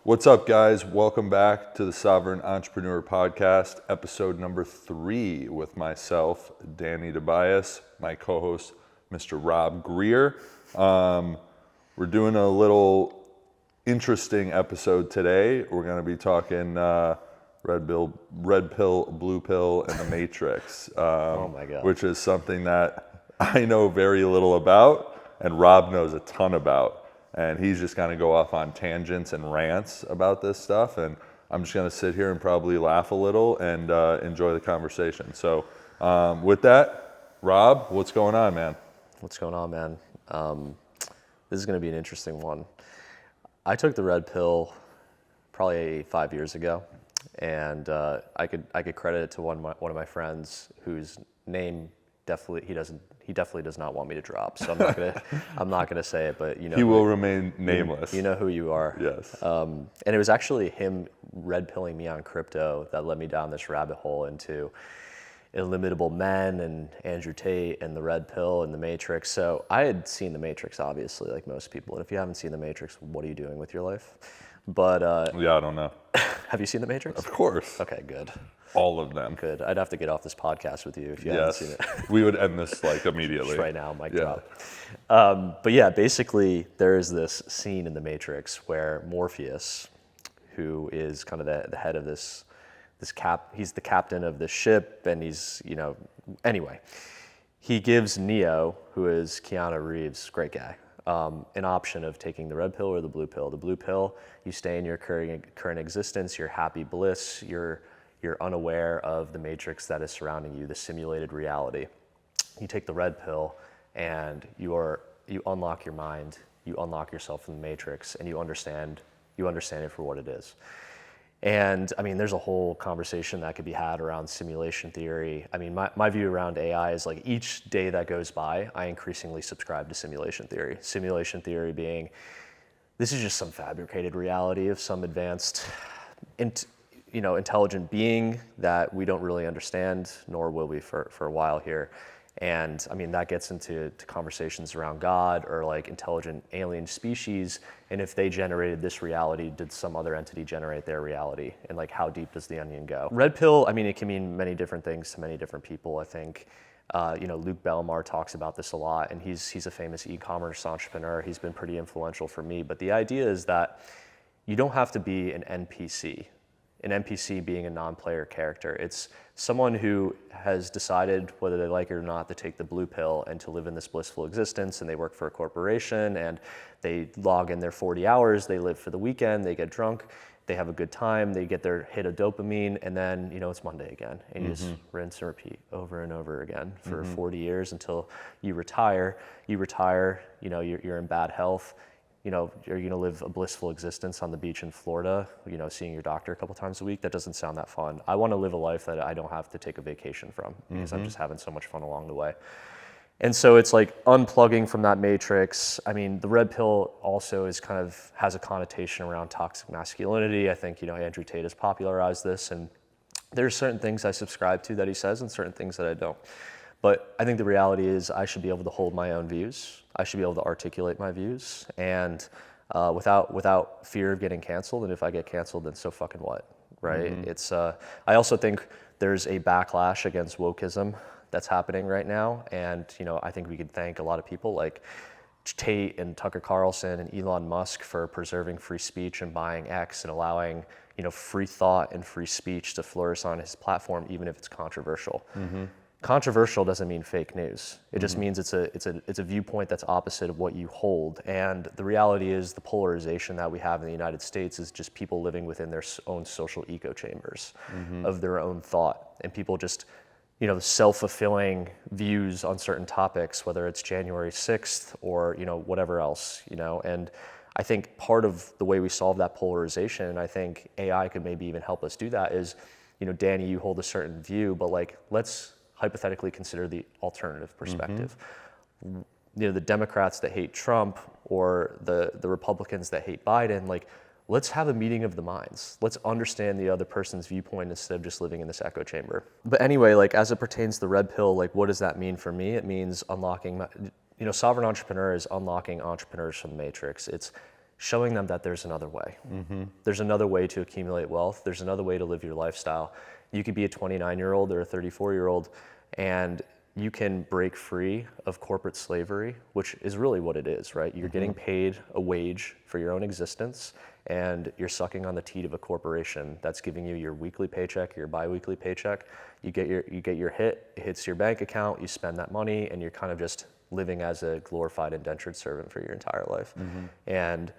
What's up, guys? Welcome back to the Sovereign Entrepreneur Podcast, episode number 3 with myself, Danny Tobias, my co-host, Mr. Rob Greer. We're doing a little interesting episode today. We're going to be talking red pill, blue pill, and the Matrix, Oh my God. which is something that I know very little about, and Rob knows a ton about. And he's just going to go off on tangents and rants about this stuff. And I'm just going to sit here and probably laugh a little and enjoy the conversation. So with that, Rob, what's going on, man? What's going on, man? This is going to be an interesting one. I took the red pill probably 5 years ago, and I could credit it to one of my friends whose name he definitely does not want me to drop. So I'm not gonna say it, but you know He will remain nameless. You know who you are. Yes. And it was actually him red pilling me on crypto that led me down this rabbit hole into Illimitable Men and Andrew Tate and the red pill and the Matrix. So I had seen the Matrix, obviously, like most people. And if you haven't seen the Matrix, what are you doing with your life? But Yeah, I don't know. have you seen the Matrix? Of course. Okay, good. All of them. Good. I'd have to get off this podcast with you if you haven't Yes. seen it. We would end this like immediately. Just right now, mic Yeah. drop. But yeah, basically there is this scene in the Matrix where Morpheus, who is kind of the head of he's the captain of the ship, and anyway, he gives Neo, who is Keanu Reeves, great guy, an option of taking the red pill or the blue pill. The blue pill, you stay in your current existence, you're happy bliss, you're unaware of the matrix that is surrounding you, the simulated reality. You take the red pill and you unlock your mind, you unlock yourself from the matrix, and you understand it for what it is. And I mean, there's a whole conversation that could be had around simulation theory. I mean, my view around AI is like each day that goes by, I increasingly subscribe to simulation theory. Simulation theory being, this is just some fabricated reality of some advanced intelligent being that we don't really understand, nor will we for a while here. And I mean, that gets into conversations around God or like intelligent alien species. And if they generated this reality, did some other entity generate their reality? And like, how deep does the onion go? Red pill, I mean, it can mean many different things to many different people. I think, Luke Belmar talks about this a lot, and he's a famous e-commerce entrepreneur. He's been pretty influential for me. But the idea is that you don't have to be an NPC. An NPC being a non-player character. It's someone who has decided, whether they like it or not, to take the blue pill and to live in this blissful existence, and they work for a corporation and they log in their 40 hours, they live for the weekend, they get drunk, they have a good time, they get their hit of dopamine, and then, it's Monday again. And you just rinse and repeat over and over again for 40 years until you retire. You're in bad health. Are you going to live a blissful existence on the beach in Florida, seeing your doctor a couple times a week? That doesn't sound that fun. I want to live a life that I don't have to take a vacation from because I'm just having so much fun along the way. And so it's like unplugging from that matrix. I mean, the red pill also has a connotation around toxic masculinity. I think, Andrew Tate has popularized this, and there's certain things I subscribe to that he says and certain things that I don't. But I think the reality is I should be able to hold my own views. I should be able to articulate my views, and without fear of getting canceled. And if I get canceled, then so fucking what, right? It's I also think there's a backlash against wokeism that's happening right now, and I think we could thank a lot of people like Tate and Tucker Carlson and Elon Musk for preserving free speech and buying X and allowing free thought and free speech to flourish on his platform, even if it's controversial. Controversial doesn't mean fake news. It just means it's a viewpoint that's opposite of what you hold. And the reality is the polarization that we have in the United States is just people living within their own social echo chambers of their own thought, and people just self-fulfilling views on certain topics, whether it's January 6th or whatever else. And I think part of the way we solve that polarization, and I think AI could maybe even help us do that, is Danny, you hold a certain view, but like let's hypothetically consider the alternative perspective. The Democrats that hate Trump or the Republicans that hate Biden, like let's have a meeting of the minds. Let's understand the other person's viewpoint instead of just living in this echo chamber. But anyway, like as it pertains to the red pill, like what does that mean for me? It means unlocking, Sovereign Entrepreneur is unlocking entrepreneurs from the matrix. It's showing them that there's another way. There's another way to accumulate wealth. There's another way to live your lifestyle. You could be a 29-year-old or a 34-year-old, and you can break free of corporate slavery, which is really what it is, right? You're getting paid a wage for your own existence, and you're sucking on the teat of a corporation that's giving you your weekly paycheck, your bi-weekly paycheck. You get your hit, it hits your bank account, you spend that money, and you're kind of just living as a glorified indentured servant for your entire life. And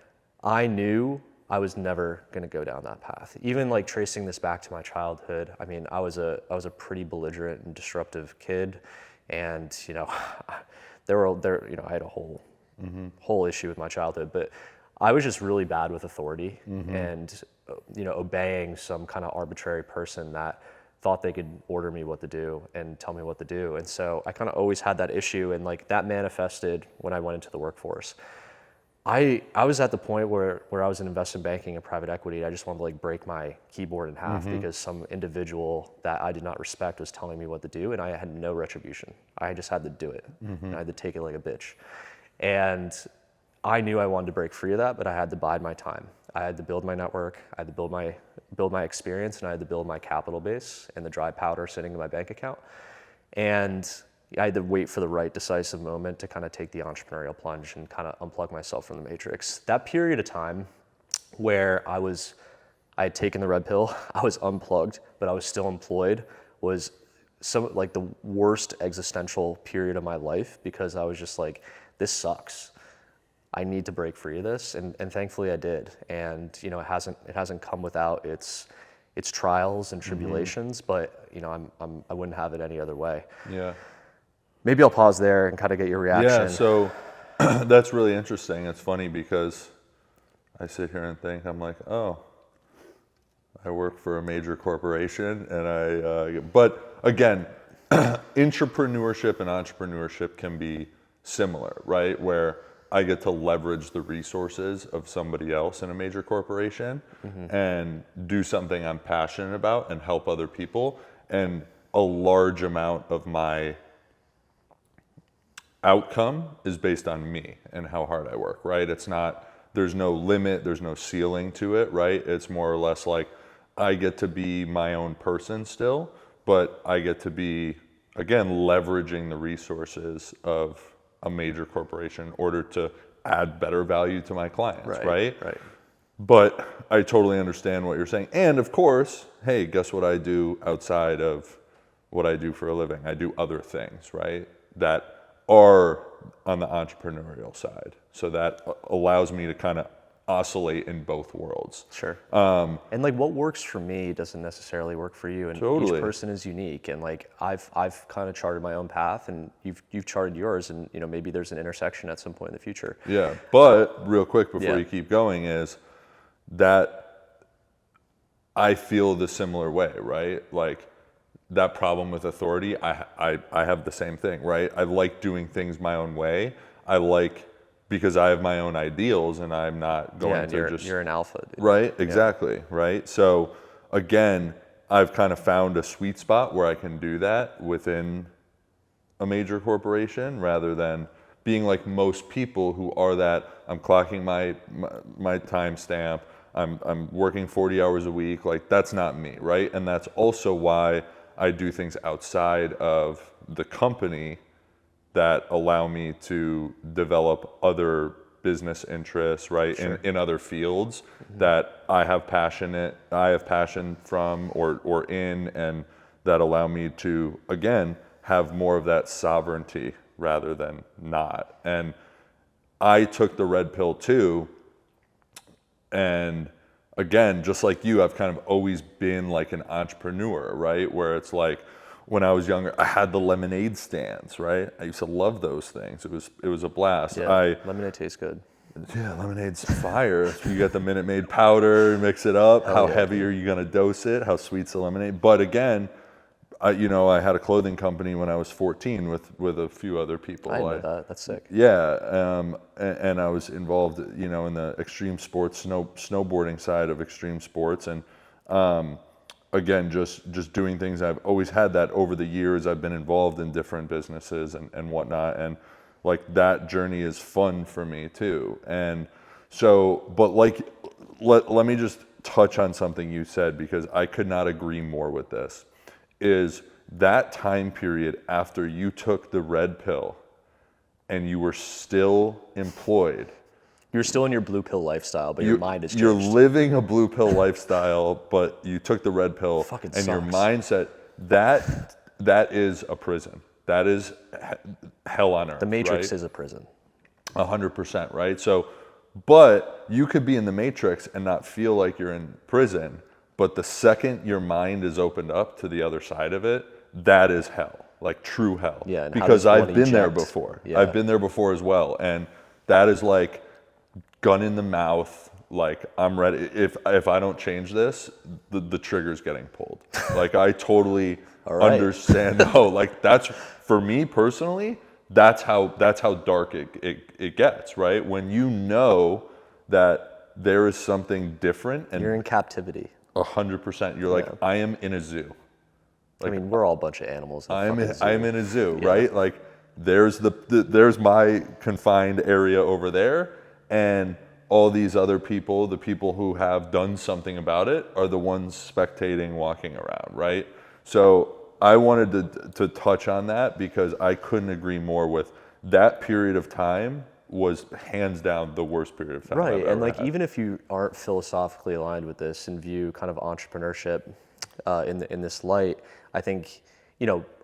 I knew I was never going to go down that path. Even like tracing this back to my childhood, I mean, I was a pretty belligerent and disruptive kid, and you know, I had a whole issue with my childhood, but I was just really bad with authority and obeying some kind of arbitrary person that thought they could order me what to do and tell me what to do. And so I kind of always had that issue, and like that manifested when I went into the workforce. I was at the point where I was in investment banking and private equity. I just wanted to like break my keyboard in half because some individual that I did not respect was telling me what to do, and I had no retribution. I just had to do it, and I had to take it like a bitch. And I knew I wanted to break free of that, but I had to bide my time. I had to build my network, I had to build my experience, and I had to build my capital base and the dry powder sitting in my bank account. And I had to wait for the right decisive moment to kind of take the entrepreneurial plunge and kind of unplug myself from the matrix. That period of time where I had taken the red pill, I was unplugged, but I was still employed, was some like the worst existential period of my life, because I was just like, this sucks. I need to break free of this, and thankfully I did. And you know, it hasn't come without its trials and tribulations, but you know, I wouldn't have it any other way. Yeah. Maybe I'll pause there and kind of get your reaction. Yeah, so that's really interesting. It's funny because I sit here and think, I'm like, oh, I work for a major corporation, and but again, intrapreneurship and entrepreneurship can be similar, right? Where I get to leverage the resources of somebody else in a major corporation and do something I'm passionate about and help other people. And a large amount of my outcome is based on me and how hard I work, right? It's not, there's no limit, there's no ceiling to it, right? It's more or less like I get to be my own person still, but I get to be, again, leveraging the resources of a major corporation in order to add better value to my clients, right? Right. But I totally understand what you're saying. And of course, hey, guess what I do outside of what I do for a living? I do other things, right? That are on the entrepreneurial side. So that allows me to kind of oscillate in both worlds. Sure. And like what works for me doesn't necessarily work for you, and Totally. each person is unique. And like I've kind of charted my own path, and you've charted yours, and you know, maybe there's an intersection at some point in the future. Yeah, but real quick before Yeah. you keep going is that I feel the similar way, right? Like that problem with authority, I have the same thing, right? I like doing things my own way. I like, because I have my own ideals and I'm not going to you're an alpha, dude. Right, exactly, right? So again, I've kind of found a sweet spot where I can do that within a major corporation rather than being like most people who are that I'm clocking my time stamp, I'm working 40 hours a week, like that's not me, right? And that's also why I do things outside of the company that allow me to develop other business interests, right? Sure. In other fields that I have passion from or in, and that allow me to, again, have more of that sovereignty rather than not. And I took the red pill too. And again, just like you, I've kind of always been like an entrepreneur, right? Where it's like, when I was younger, I had the lemonade stands, right? I used to love those things. It was a blast. Yeah, lemonade tastes good. Yeah, lemonade's fire. You got the Minute Maid powder, mix it up. How heavy are you gonna dose it? How sweet's the lemonade? But again, I had a clothing company when I was 14 with a few other people. I know that. That's sick. Yeah, and I was involved, in the extreme sports, snowboarding side of extreme sports, and again, just doing things. I've always had that over the years. I've been involved in different businesses and whatnot, and like that journey is fun for me too. And So, but like, let me just touch on something you said, because I could not agree more with this, is that time period after you took the red pill and you were still employed. You're still in your blue pill lifestyle, but your mind has changed. You're living a blue pill lifestyle, but you took the red pill, Fucking and your sucks. mindset, that is a prison. That is hell on earth. The Matrix right? is a prison. 100%, right? So, but you could be in the Matrix and not feel like you're in prison, but the second your mind is opened up to the other side of it, that is hell, like true hell. Yeah, and how because does one I've been there eject? before. Yeah. I've been there before as well, and that is like gun in the mouth. Like, I'm ready. If I don't change this, the trigger's getting pulled. Like, I totally right. understand. No, like, that's, for me personally, that's how dark it gets, right? When you know that there is something different, and You're in captivity. 100%, you're like, I am in a zoo. I mean, we're all a bunch of animals. I'm in a zoo, right? Like, there's there's my confined area over there, and all these other people, the people who have done something about it, are the ones spectating, walking around, right? So I wanted to touch on that, because I couldn't agree more with that period of time was hands down the worst period of time. Right, I've and ever like had. even if you aren't philosophically aligned with this and view kind of entrepreneurship in this light, I think,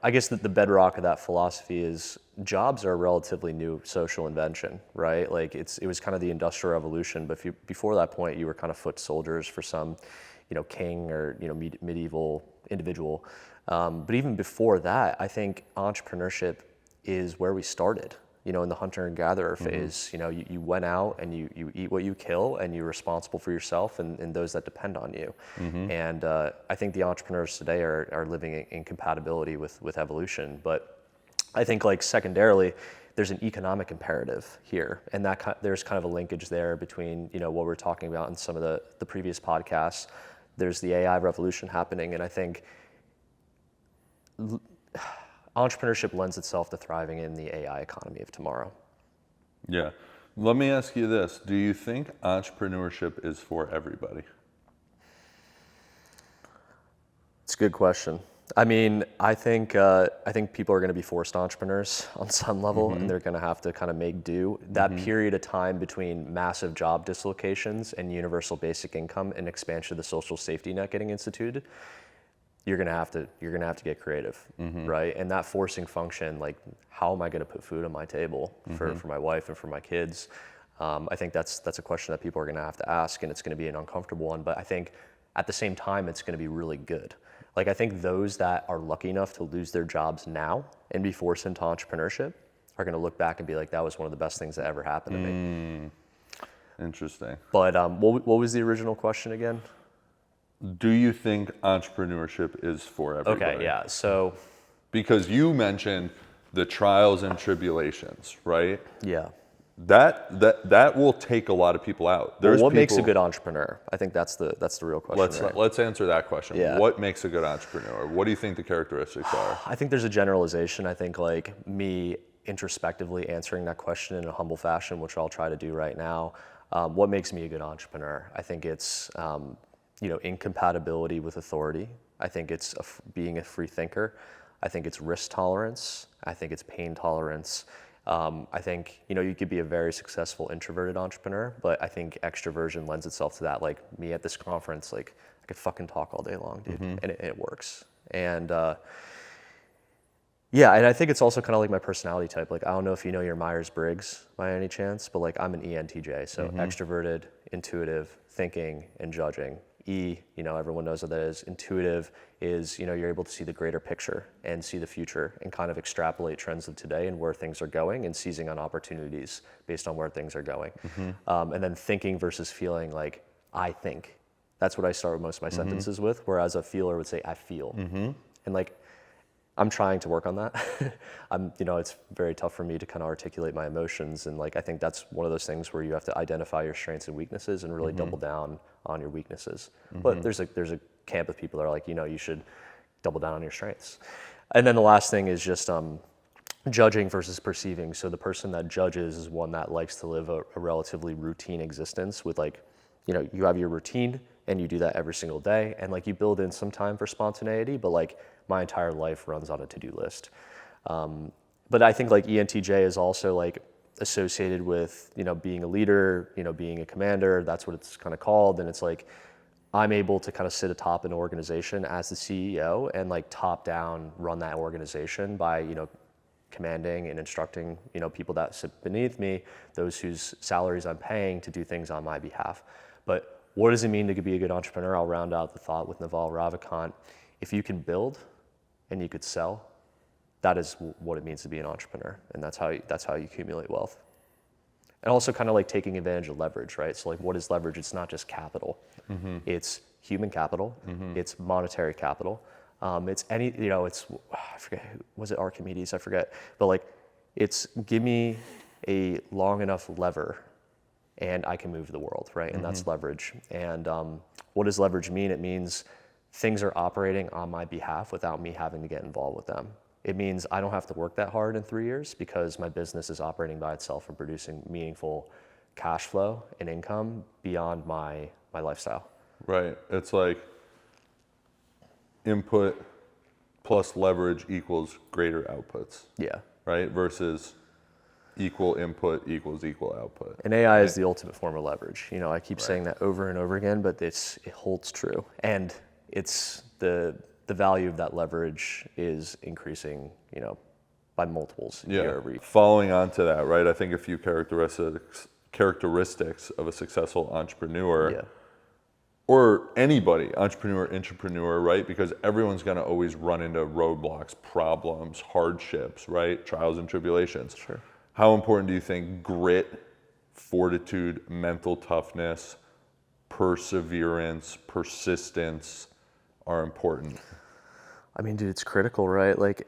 I guess that the bedrock of that philosophy is jobs are a relatively new social invention, right? Like it was kind of the Industrial Revolution, but before that point, you were kind of foot soldiers for some, king or medieval individual. But even before that, I think entrepreneurship is where we started. In the hunter and gatherer phase, you went out and you eat what you kill, and you're responsible for yourself and those that depend on you. And I think the entrepreneurs today are living in compatibility with evolution. But I think, like, secondarily, there's an economic imperative here, and there's kind of a linkage there between what we're talking about in some of the previous podcasts. There's the AI revolution happening, and I think entrepreneurship lends itself to thriving in the AI economy of tomorrow. Yeah. Let me ask you this. Do you think entrepreneurship is for everybody? It's a good question. I mean, I think people are going to be forced entrepreneurs on some level, and they're going to have to kind of make do. That period of time between massive job dislocations and universal basic income and expansion of the social safety net getting instituted, you're gonna have to get creative, right? And that forcing function, like, how am I gonna put food on my table for my wife and for my kids? I think that's a question that people are gonna have to ask, and it's gonna be an uncomfortable one. But I think at the same time, it's gonna be really good. Like, I think those that are lucky enough to lose their jobs now and be forced into entrepreneurship are gonna look back and be like, that was one of the best things that ever happened to me. Interesting. But what was the original question again? Do you think entrepreneurship is for everybody? Okay, yeah. So, Because you mentioned the trials and tribulations, right? yeah. That will take a lot of people out. Well, what makes a good entrepreneur? I think that's the real question. Let's answer that question. Yeah. What makes a good entrepreneur? What do you think the characteristics are? I think there's a generalization. I think, like, me introspectively answering that question in a humble fashion, which I'll try to do right now. What makes me a good entrepreneur? I think it's incompatibility with authority. I think it's being a free thinker. I think it's risk tolerance. I think it's pain tolerance. I think, you could be a very successful introverted entrepreneur, but I think extroversion lends itself to that. Like me at this conference, like, I could fucking talk all day long, dude, and it works. And yeah, and I think it's also kind of like my personality type. Like, I don't know if you know your Myers-Briggs by any chance, but like, I'm an ENTJ, so extroverted, intuitive, thinking, and judging. E, everyone knows what that is. Intuitive is, you're able to see the greater picture and see the future and kind of extrapolate trends of today and where things are going and seizing on opportunities based on where things are going. And then thinking versus feeling, like, I think. That's what I start most of my sentences with, whereas a feeler would say, I feel. And like, I'm trying to work on that. It's very tough for me to kind of articulate my emotions. And like, I think that's one of those things where you have to identify your strengths and weaknesses and really double down on your weaknesses. But there's a camp of people that are like, you should double down on your strengths. And then the last thing is just judging versus perceiving. So the person that judges is one that likes to live a relatively routine existence with like, you have your routine and you do that every single day. And like you build in some time for spontaneity, but like my entire life runs on a to-do list. But I think like ENTJ is also like associated with, being a leader, being a commander, that's what it's kind of called. And it's like, I'm able to kind of sit atop an organization as the CEO and like top down run that organization by, commanding and instructing, people that sit beneath me, those whose salaries I'm paying to do things on my behalf. But what does it mean to be a good entrepreneur? I'll round out the thought with Naval Ravikant. If you can build and you could sell, that is what it means to be an entrepreneur. And that's how you accumulate wealth. And also kind of like taking advantage of leverage, right? So like what is leverage? It's not just capital. Mm-hmm. It's human capital. Mm-hmm. It's monetary capital. It's I forget, was it Archimedes? I forget. But like, it's give me a long enough lever and I can move the world, right? And mm-hmm. that's leverage. And what does leverage mean? It means things are operating on my behalf without me having to get involved with them. It means I don't have to work that hard in 3 years because my business is operating by itself and producing meaningful cash flow and income beyond my lifestyle. Right. It's like input plus leverage equals greater outputs. Yeah. Right? Versus equal input equals equal output. And AI is the ultimate form of leverage. I keep saying that over and over again, but it holds true. And it's the value of that leverage is increasing, by multiples year over year. Following on to that, right? I think a few characteristics of a successful entrepreneur, or anybody, entrepreneur, right? Because everyone's going to always run into roadblocks, problems, hardships, right? Trials and tribulations. Sure. How important do you think grit, fortitude, mental toughness, perseverance, persistence are important? I mean, dude, it's critical, right? Like,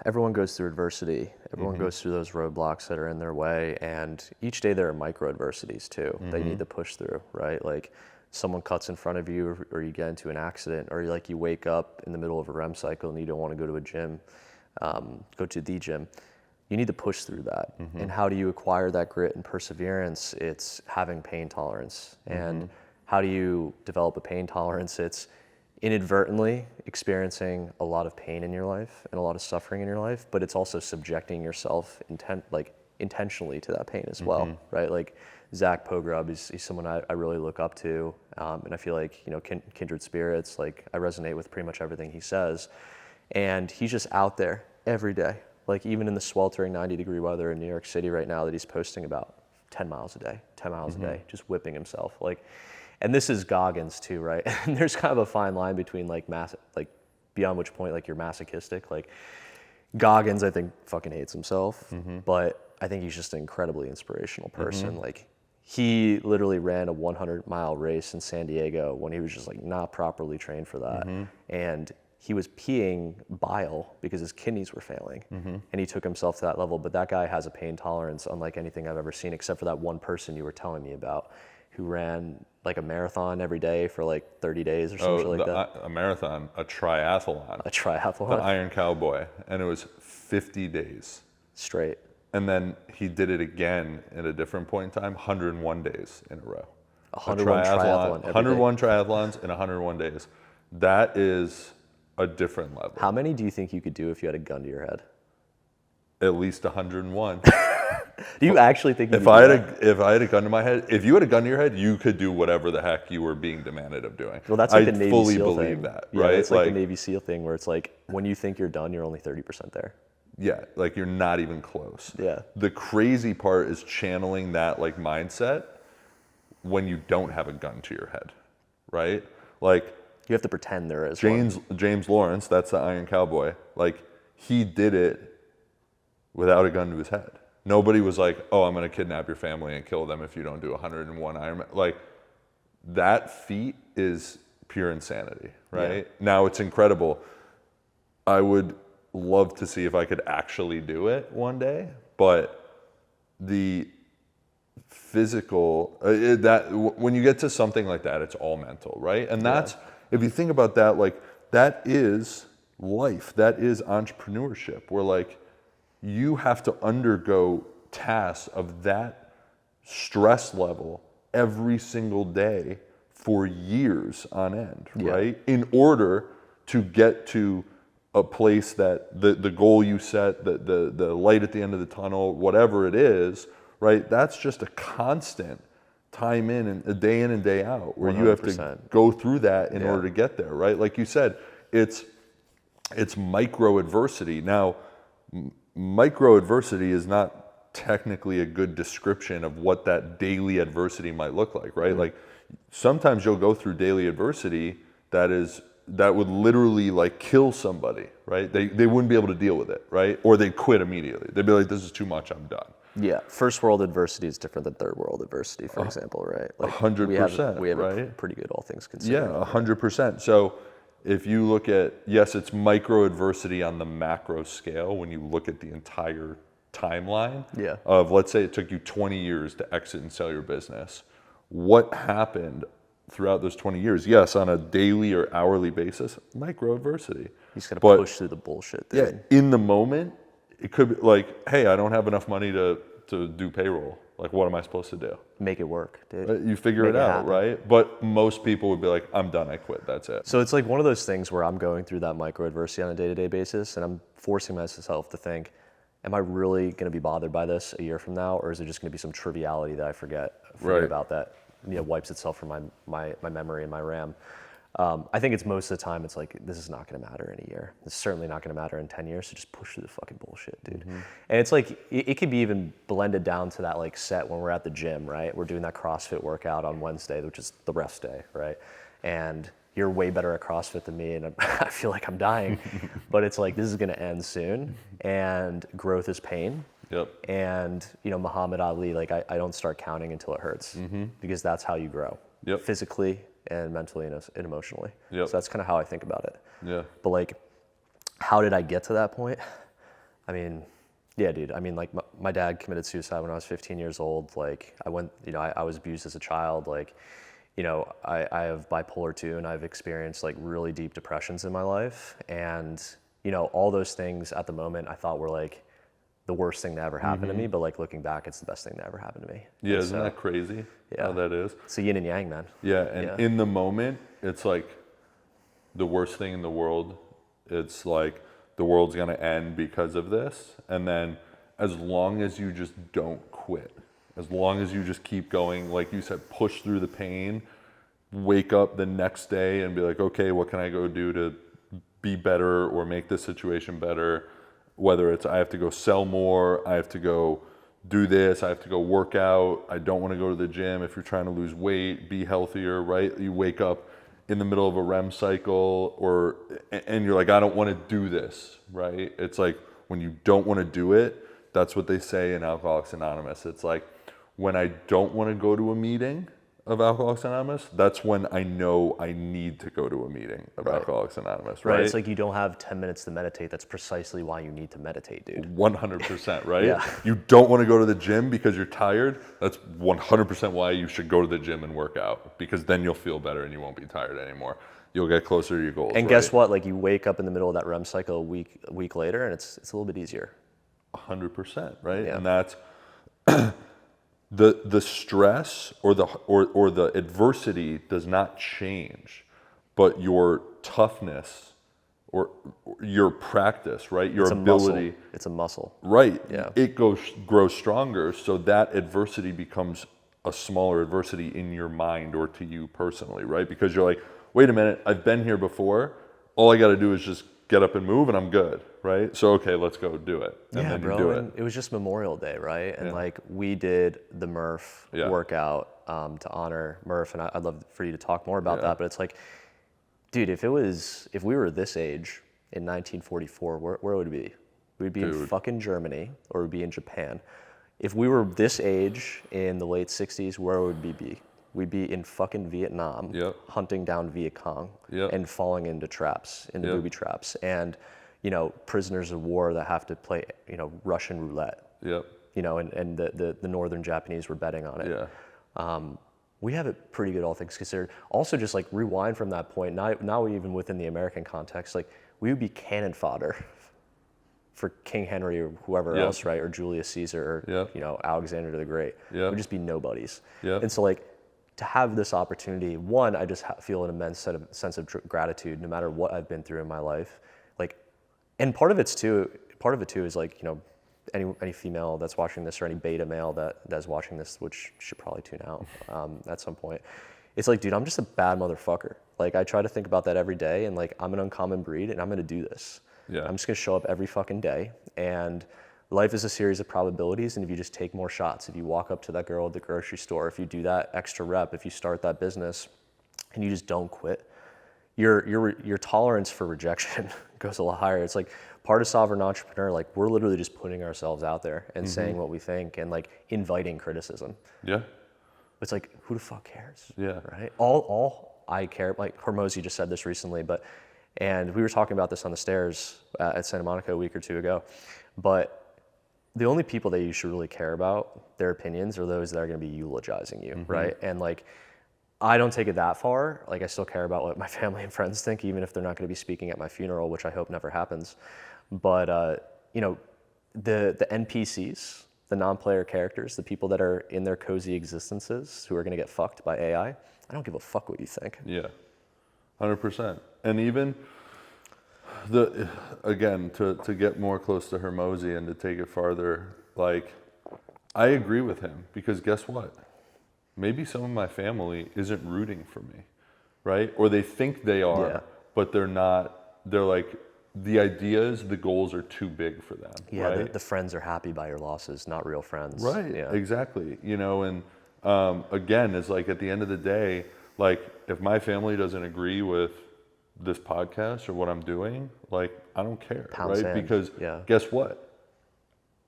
everyone goes through adversity. Everyone mm-hmm. goes through those roadblocks that are in their way. And each day there are micro adversities too mm-hmm. that you need to push through, right? Like, someone cuts in front of you or you get into an accident, or like you wake up in the middle of a REM cycle and you don't want to go to a gym, go to the gym. You need to push through that. Mm-hmm. And how do you acquire that grit and perseverance? It's having pain tolerance. Mm-hmm. And how do you develop a pain tolerance? It's inadvertently experiencing a lot of pain in your life and a lot of suffering in your life, but it's also subjecting yourself intentionally to that pain as well, mm-hmm. right? Like Zach Pogrub, he's someone I really look up to, and I feel like, kindred spirits. Like, I resonate with pretty much everything he says, and he's just out there every day. Like, even in the sweltering 90-degree weather in New York City right now, that he's posting about 10 miles a day, mm-hmm. a day, just whipping himself. Like, and this is Goggins too, right? And there's kind of a fine line between beyond which point like you're masochistic. Like, Goggins, I think, fucking hates himself, mm-hmm. but I think he's just an incredibly inspirational person. Mm-hmm. Like, he literally ran a 100-mile race in San Diego when he was just like not properly trained for that, mm-hmm. and he was peeing bile because his kidneys were failing, mm-hmm. and he took himself to that level. But that guy has a pain tolerance unlike anything I've ever seen, except for that one person you were telling me about, who ran like a marathon every day for like 30 days or something like that. A marathon, a triathlon. A triathlon. The Iron Cowboy, and it was 50 days. Straight. And then he did it again at a different point in time, 101 days in a row. 101 triathlon 101 triathlons in 101 days. That is a different level. How many do you think you could do if you had a gun to your head? At least 101. Do you actually think if I had a gun to my head, if you had a gun to your head, you could do whatever the heck you were being demanded of doing. Well, that's like the Navy fully SEAL believe thing. That, yeah, right? It's like the Navy SEAL thing where it's like when you think you're done, you're only 30% there. Yeah, like you're not even close. Yeah. The crazy part is channeling that like mindset when you don't have a gun to your head, right? Like, you have to pretend there is James Lawrence, that's the Iron Cowboy. Like, he did it without a gun to his head. Nobody was like, oh, I'm going to kidnap your family and kill them if you don't do 101 Ironman. Like, that feat is pure insanity, right? Yeah. Now, it's incredible. I would love to see if I could actually do it one day, but the physical, when you get to something like that, it's all mental, right? And that's, if you think about that, like, that is life. That is entrepreneurship. We're like, you have to undergo tasks of that stress level every single day for years on end, right? In order to get to a place that the goal you set, the light at the end of the tunnel, whatever it is, right? That's just a constant time in and a day in and day out where 100%. You have to go through that in order to get there, right? Like you said, it's micro adversity. Now, micro adversity is not technically a good description of what that daily adversity might look like, right? Like sometimes you'll go through daily adversity that would literally like kill somebody, right? They wouldn't be able to deal with it, right? Or they'd quit immediately. They'd be like, this is too much, I'm done. Yeah, first world adversity is different than third world adversity, for example, right? Like 100%. We have right? it pretty good, all things considered. Yeah, 100%. So if you look at, yes, it's micro adversity on the macro scale when you look at the entire timeline of, let's say it took you 20 years to exit and sell your business. What happened throughout those 20 years? Yes, on a daily or hourly basis, micro adversity. You just got to push through the bullshit, dude. Yeah, in the moment, it could be like, hey, I don't have enough money to do payroll. Like, what am I supposed to do? Make it work, dude. You figure it out, right? But most people would be like, I'm done, I quit, that's it. So it's like one of those things where I'm going through that micro adversity on a day-to-day basis, and I'm forcing myself to think, am I really going to be bothered by this a year from now, or is it just going to be some triviality that I forget about that, wipes itself from my memory and my RAM? I think it's most of the time, it's like, this is not going to matter in a year. It's certainly not going to matter in 10 years, so just push through the fucking bullshit, dude. Mm-hmm. And it's like, it could be even blended down to that like set when we're at the gym, right? We're doing that CrossFit workout on Wednesday, which is the rest day, right? And you're way better at CrossFit than me, and I feel like I'm dying. But it's like, this is going to end soon, and growth is pain. Yep. And, Muhammad Ali, like, I don't start counting until it hurts, because that's how you grow. Yep. Physically and mentally and emotionally. Yep. So that's kind of how I think about it. Yeah. But like, how did I get to that point? I mean, yeah, dude. I mean, like my dad committed suicide when I was 15 years old. Like I went, I was abused as a child. Like, I have bipolar 2, and I've experienced like really deep depressions in my life. And, all those things at the moment I thought were like the worst thing to ever happen to me, but like looking back, it's the best thing that ever happened to me. Yeah, isn't that crazy? Yeah. How that is? It's a yin and yang, man. Yeah, and in the moment, it's like the worst thing in the world. It's like the world's gonna end because of this. And then as long as you just don't quit, as long as you just keep going, like you said, push through the pain, wake up the next day and be like, okay, what can I go do to be better or make this situation better? Whether it's I have to go sell more, I have to go do this, I have to go work out, I don't want to go to the gym. If you're trying to lose weight, be healthier, right? You wake up in the middle of a REM cycle and you're like, I don't want to do this, right? It's like when you don't want to do it, that's what they say in Alcoholics Anonymous. It's like when I don't want to go to a meeting of Alcoholics Anonymous, that's when I know I need to go to a meeting of Alcoholics Anonymous, right? It's like you don't have 10 minutes to meditate. That's precisely why you need to meditate, dude. 100%, right? Yeah. You don't want to go to the gym because you're tired. That's 100% why you should go to the gym and work out, because then you'll feel better and you won't be tired anymore. You'll get closer to your goals. And guess what? Like you wake up in the middle of that REM cycle a week later, and it's a little bit easier. 100%, right? Yeah. And that's the stress or the adversity does not change, but your toughness or your practice, right? Your ability. It's a muscle. Right. Yeah. It grows stronger, so that adversity becomes a smaller adversity in your mind or to you personally, right? Because you're like, wait a minute, I've been here before. All I got to do is just get up and move and I'm good, right? So, okay, let's go do it. And then bro, you do and it was just Memorial Day, right? And Yeah. like we did the Murph workout to honor Murph, and I'd love for you to talk more about that, but it's like, dude, if we were this age in 1944, where would we be? We'd be in fucking Germany, or we'd be in Japan. If we were this age in the late 60s, where would we be? We'd be in fucking Vietnam, hunting down Viet Cong and falling into traps, into booby traps, and prisoners of war that have to play Russian roulette. Yep. And the northern Japanese were betting on it. Yeah. We have it pretty good, all things considered. Also, just like rewind from that point, now even within the American context, like we would be cannon fodder for King Henry or whoever Yep. else, right? Or Julius Caesar or, Yep. you know, Alexander the Great. Yep. We'd just be nobodies. Yep. And so like to have this opportunity, one, I just feel an immense sense of gratitude no matter what I've been through in my life. Like, and part of it too is like, you know, any female that's watching this or any beta male that's watching this, which should probably tune out at some point. It's like, dude, I'm just a bad motherfucker. Like, I try to think about that every day, and like, I'm an uncommon breed, and I'm gonna do this. Yeah. I'm just gonna show up every fucking day, and life is a series of probabilities, and if you just take more shots, if you walk up to that girl at the grocery store, if you do that extra rep, if you start that business, and you just don't quit, your tolerance for rejection goes a lot higher. It's like part of sovereign entrepreneur, like we're literally just putting ourselves out there and saying what we think and like inviting criticism. Yeah. It's like, who the fuck cares? Yeah. Right? All I care, like Hormozy just said this recently, and we were talking about this on the stairs at Santa Monica a week or two ago, but the only people that you should really care about their opinions are those that are going to be eulogizing you, right? And like, I don't take it that far. Like, I still care about what my family and friends think, even if they're not going to be speaking at my funeral, which I hope never happens. But you know, the NPCs, the non-player characters, the people that are in their cozy existences who are going to get fucked by AI, I don't give a fuck what you think. Yeah, 100%. And even again, to get more close to Hormozy and to take it farther, like, I agree with him, because guess what? Maybe some of my family isn't rooting for me, right? Or they think they are, Yeah. but they're not. They're like, the ideas, the goals are too big for them, Yeah, right? the friends are happy by your losses, not real friends. Right, Yeah. exactly. You know, and again, it's like at the end of the day, like if my family doesn't agree with this podcast or what I'm doing, like I don't care, Pound right? sand. Because Yeah. guess what?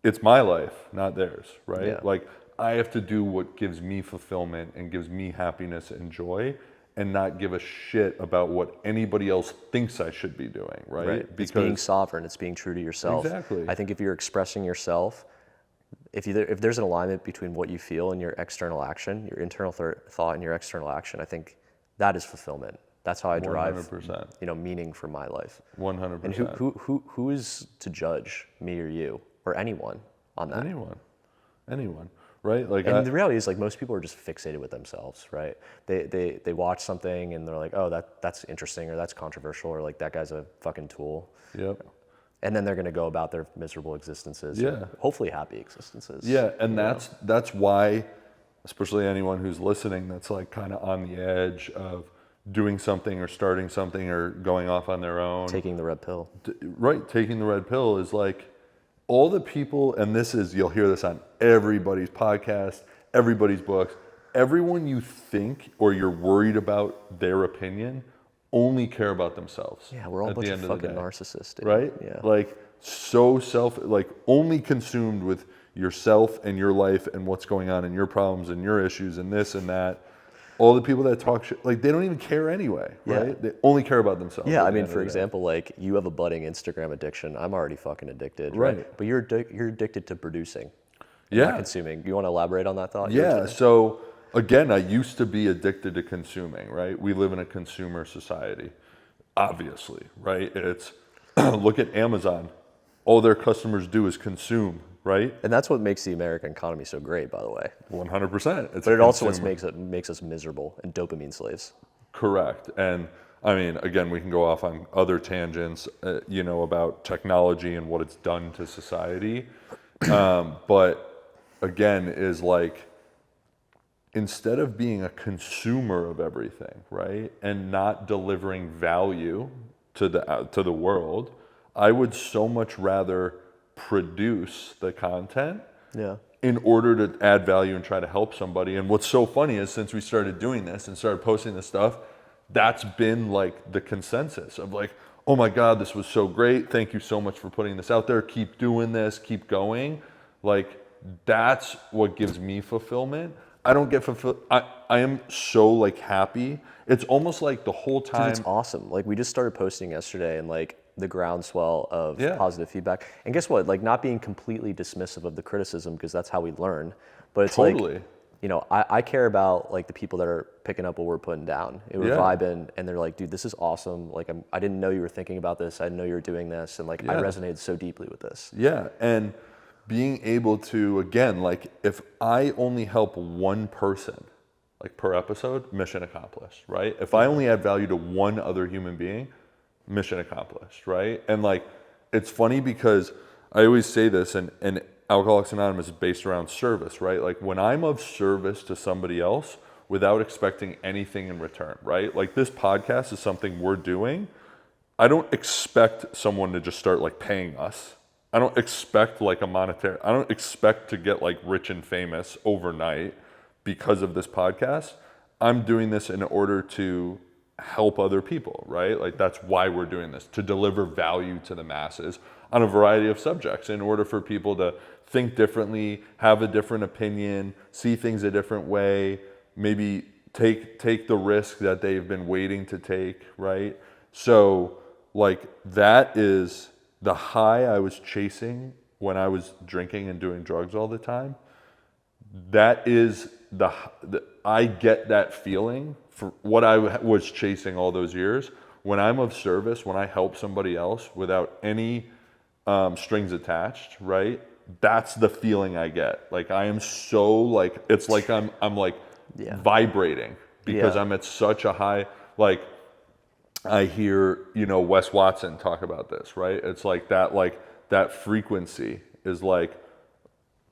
It's my life, not theirs, right? Yeah. Like I have to do what gives me fulfillment and gives me happiness and joy, and not give a shit about what anybody else thinks I should be doing, right? Right. It's being sovereign. It's being true to yourself. Exactly. I think if you're expressing yourself, if there's an alignment between what you feel and your external action, your internal thought and your external action, I think that is fulfillment. That's how I derive, 100%. you know, meaning from my life. 100%. And who is to judge me or you or anyone on that? Anyone, right? Like, And the reality is, like, most people are just fixated with themselves, right? They watch something and they're like, oh, that's interesting, or that's controversial, or like that guy's a fucking tool. Yep. And then they're going to go about their miserable existences. Yeah. Or hopefully happy existences. Yeah, and that's why, especially anyone who's listening, that's like kind of on the edge of doing something or starting something or going off on their own. Taking the red pill. Right, taking the red pill is like all the people, and this is, you'll hear this on everybody's podcast, everybody's books, everyone you think or you're worried about their opinion only care about themselves. Yeah, we're all a bunch of fucking narcissists, dude. Right? Yeah. Like like only consumed with yourself and your life and what's going on and your problems and your issues and this and that. All the people that talk shit, like they don't even care anyway, right? Yeah. They only care about themselves. Yeah, at I the mean, end of for the day. example, like you have a budding Instagram addiction. I'm already fucking addicted, right? Right. But you're addicted to producing, Yeah. not consuming. You want to elaborate on that thought? Yeah. So again, I used to be addicted to consuming, right? We live in a consumer society, obviously, right? It's look at Amazon. All their customers do is consume, right? And that's what makes the American economy so great, by the way. 100%. But it also makes us miserable and dopamine slaves. Correct. And I mean, again, we can go off on other tangents, you know, about technology and what it's done to society. But again, is like, instead of being a consumer of everything, right, and not delivering value to the world, I would so much rather produce the content Yeah. in order to add value and try to help somebody. And what's so funny is since we started doing this and started posting this stuff, that's been like the consensus of like, oh my God, this was so great. Thank you so much for putting this out there. Keep doing this, keep going. Like, that's what gives me fulfillment. I don't get fulfilled. I am so like happy. It's almost like the whole time. Dude, it's awesome. Like we just started posting yesterday and like the groundswell of positive feedback. And guess what? Like not being completely dismissive of the criticism because that's how we learn. But it's Totally. like I care about like the people that are picking up what we're putting down. We're vibing, and they're like, dude, this is awesome. Like, I didn't know you were thinking about this. I didn't know you were doing this. And like, I resonated so deeply with this. Yeah. And being able to, again, like if I only help one person, like per episode, mission accomplished, right? If I only add value to one other human being, mission accomplished, right? And like, it's funny because I always say this, and Alcoholics Anonymous is based around service, right? Like when I'm of service to somebody else without expecting anything in return, right? Like this podcast is something we're doing. I don't expect someone to just start like paying us. I don't expect like I don't expect to get like rich and famous overnight because of this podcast. I'm doing this in order to help other people, right? Like that's why we're doing this, to deliver value to the masses on a variety of subjects in order for people to think differently, have a different opinion, see things a different way, maybe take the risk that they've been waiting to take, right? So like that is the high I was chasing when I was drinking and doing drugs all the time. That is I get that feeling for what I was chasing all those years. When I'm of service, when I help somebody else without any strings attached, right? That's the feeling I get. Like I am so like, it's like I'm like vibrating because I'm at such a high, like I hear, Wes Watson talk about this, right? It's like that frequency is like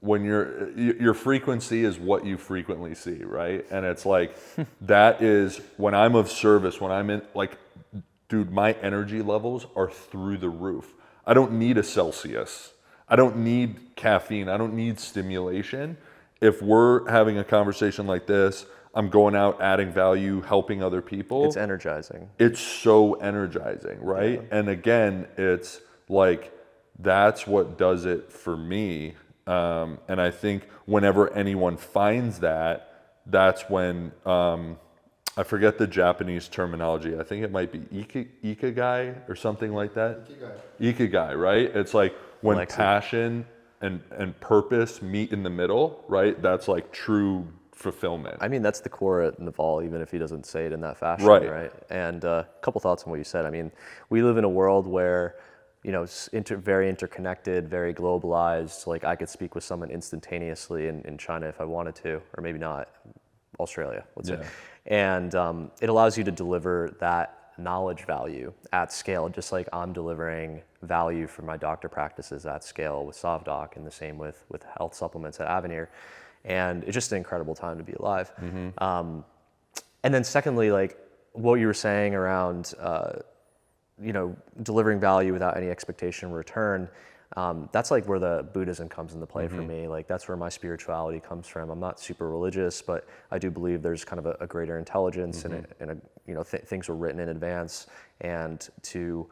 when your frequency is what you frequently see, right? And it's like, that is when I'm of service, when I'm in like, dude, my energy levels are through the roof. I don't need a Celsius. I don't need caffeine. I don't need stimulation. If we're having a conversation like this, I'm going out, adding value, helping other people. It's energizing. It's so energizing, right? Yeah. And again, it's like, that's what does it for me. And I think whenever anyone finds that, that's when, I forget the Japanese terminology. I think it might be ikigai or something like that. Ikigai, right? It's like when passion and purpose meet in the middle, right? That's like true fulfillment. I mean, that's the core at Naval, even if he doesn't say it in that fashion, right? And a couple thoughts on what you said. I mean, we live in a world where, it's very interconnected, very globalized. Like I could speak with someone instantaneously in China if I wanted to, or maybe not, Australia, let's say. And it allows you to deliver that knowledge value at scale, just like I'm delivering value for my doctor practices at scale with SovDoc, and the same with health supplements at Avenir. And it's just an incredible time to be alive. Mm-hmm. And then secondly, like what you were saying around, delivering value without any expectation in return, that's like where the Buddhism comes into play for me. Like that's where my spirituality comes from. I'm not super religious, but I do believe there's kind of a greater intelligence and things were written in advance, and to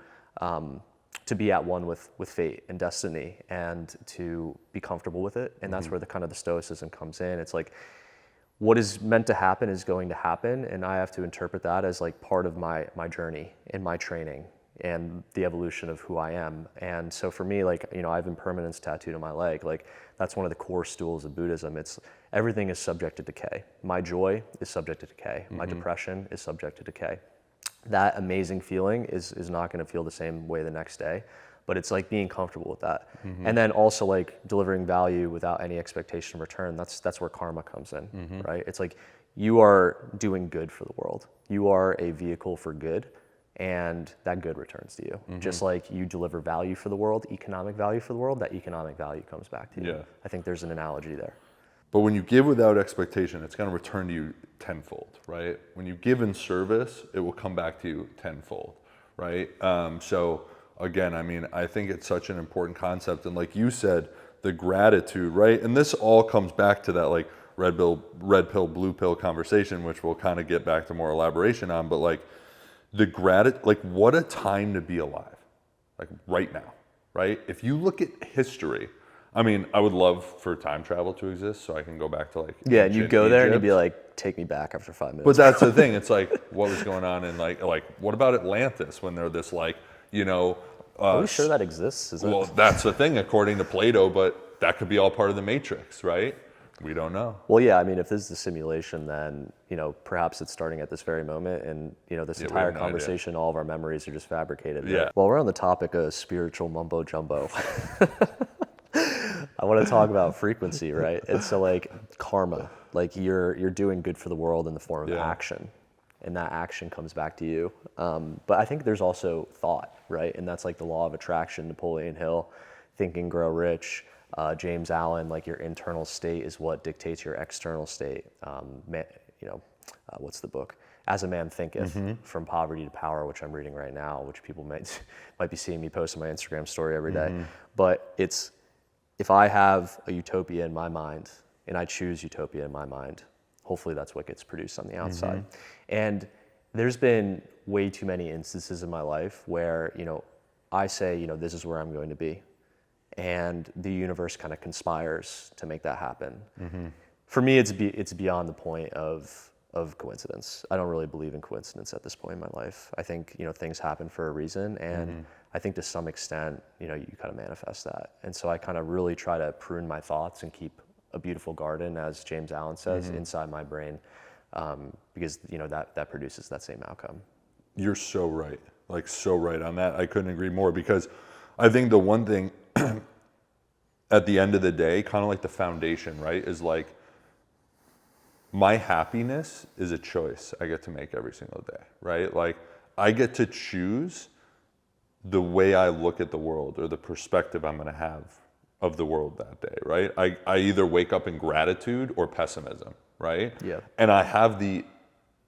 be at one with fate and destiny, and to be comfortable with it. And that's where the kind of the stoicism comes in. It's like, what is meant to happen is going to happen, and I have to interpret that as like part of my journey and my training and the evolution of who I am. And so for me, like, I have impermanence tattooed on my leg. Like that's one of the core stools of Buddhism. It's everything is subject to decay. My joy is subject to decay. My depression is subject to decay. That amazing feeling is not going to feel the same way the next day, but it's like being comfortable with that. And then also like delivering value without any expectation in return. That's where karma comes in, right? It's like you are doing good for the world. You are a vehicle for good, and that good returns to you. Just like you deliver value for the world, economic value for the world, that economic value comes back to you. Yeah. I think there's an analogy there. But when you give without expectation, it's going to return to you tenfold, right? When you give in service, it will come back to you tenfold, right? So again, I mean, I think it's such an important concept. And like you said, the gratitude, right? And this all comes back to that like red pill, blue pill conversation, which we'll kind of get back to more elaboration on. But like the gratitude, like what a time to be alive, like right now, right? If you look at history, I mean, I would love for time travel to exist so I can go back to like and you go there and you'd be like, take me back after 5 minutes. But that's the thing. It's like, what was going on in like what about Atlantis when they're this like, are we sure that exists? Well, that's the thing according to Plato, but that could be all part of the Matrix, right? We don't know. Well, yeah, I mean, if this is a simulation, then, perhaps it's starting at this very moment, and, this entire have no idea. conversation, all of our memories are just fabricated. Right? Yeah. Well, we're on the topic of spiritual mumbo jumbo. I want to talk about frequency, right? And so, like, karma, like you're doing good for the world in the form of action, and that action comes back to you. But I think there's also thought, right? And that's like the law of attraction, Napoleon Hill, Think and Grow Rich. James Allen, like your internal state is what dictates your external state. What's the book? As a Man Thinketh, From Poverty to Power, which I'm reading right now, which people might be seeing me post on my Instagram story every day. But it's, if I have a utopia in my mind and I choose utopia in my mind, hopefully that's what gets produced on the outside. And there's been way too many instances in my life where, I say, this is where I'm going to be. And the universe kind of conspires to make that happen. For me, it's beyond the point of coincidence. I don't really believe in coincidence at this point in my life. I think, things happen for a reason, and I think to some extent, you kind of manifest that. And so I kind of really try to prune my thoughts and keep a beautiful garden, as James Allen says, inside my brain, because, that produces that same outcome. You're so right. Like, so right on that. I couldn't agree more, because I think the one thing at the end of the day, kind of like the foundation, right, is like, my happiness is a choice I get to make every single day, right? Like, I get to choose the way I look at the world, or the perspective I'm going to have of the world that day, right? I either wake up in gratitude or pessimism, right? Yeah. And I have the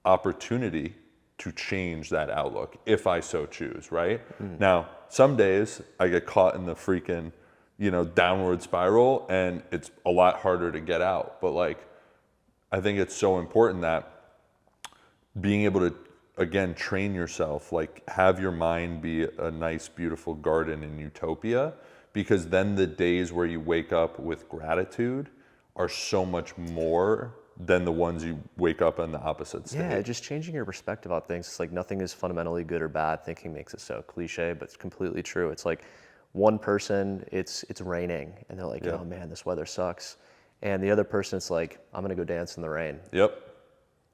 opportunity to change that outlook if I so choose, right? Now, some days I get caught in the freaking, downward spiral, and it's a lot harder to get out. But like, I think it's so important that being able to, again, train yourself, like have your mind be a nice, beautiful garden in utopia, because then the days where you wake up with gratitude are so much more than the ones you wake up in the opposite state. Yeah, just changing your perspective on things. It's like nothing is fundamentally good or bad. Thinking makes it so cliche, but it's completely true. It's like one person, it's raining, and they're like, oh man, this weather sucks. And the other person, it's like, I'm gonna go dance in the rain. Yep,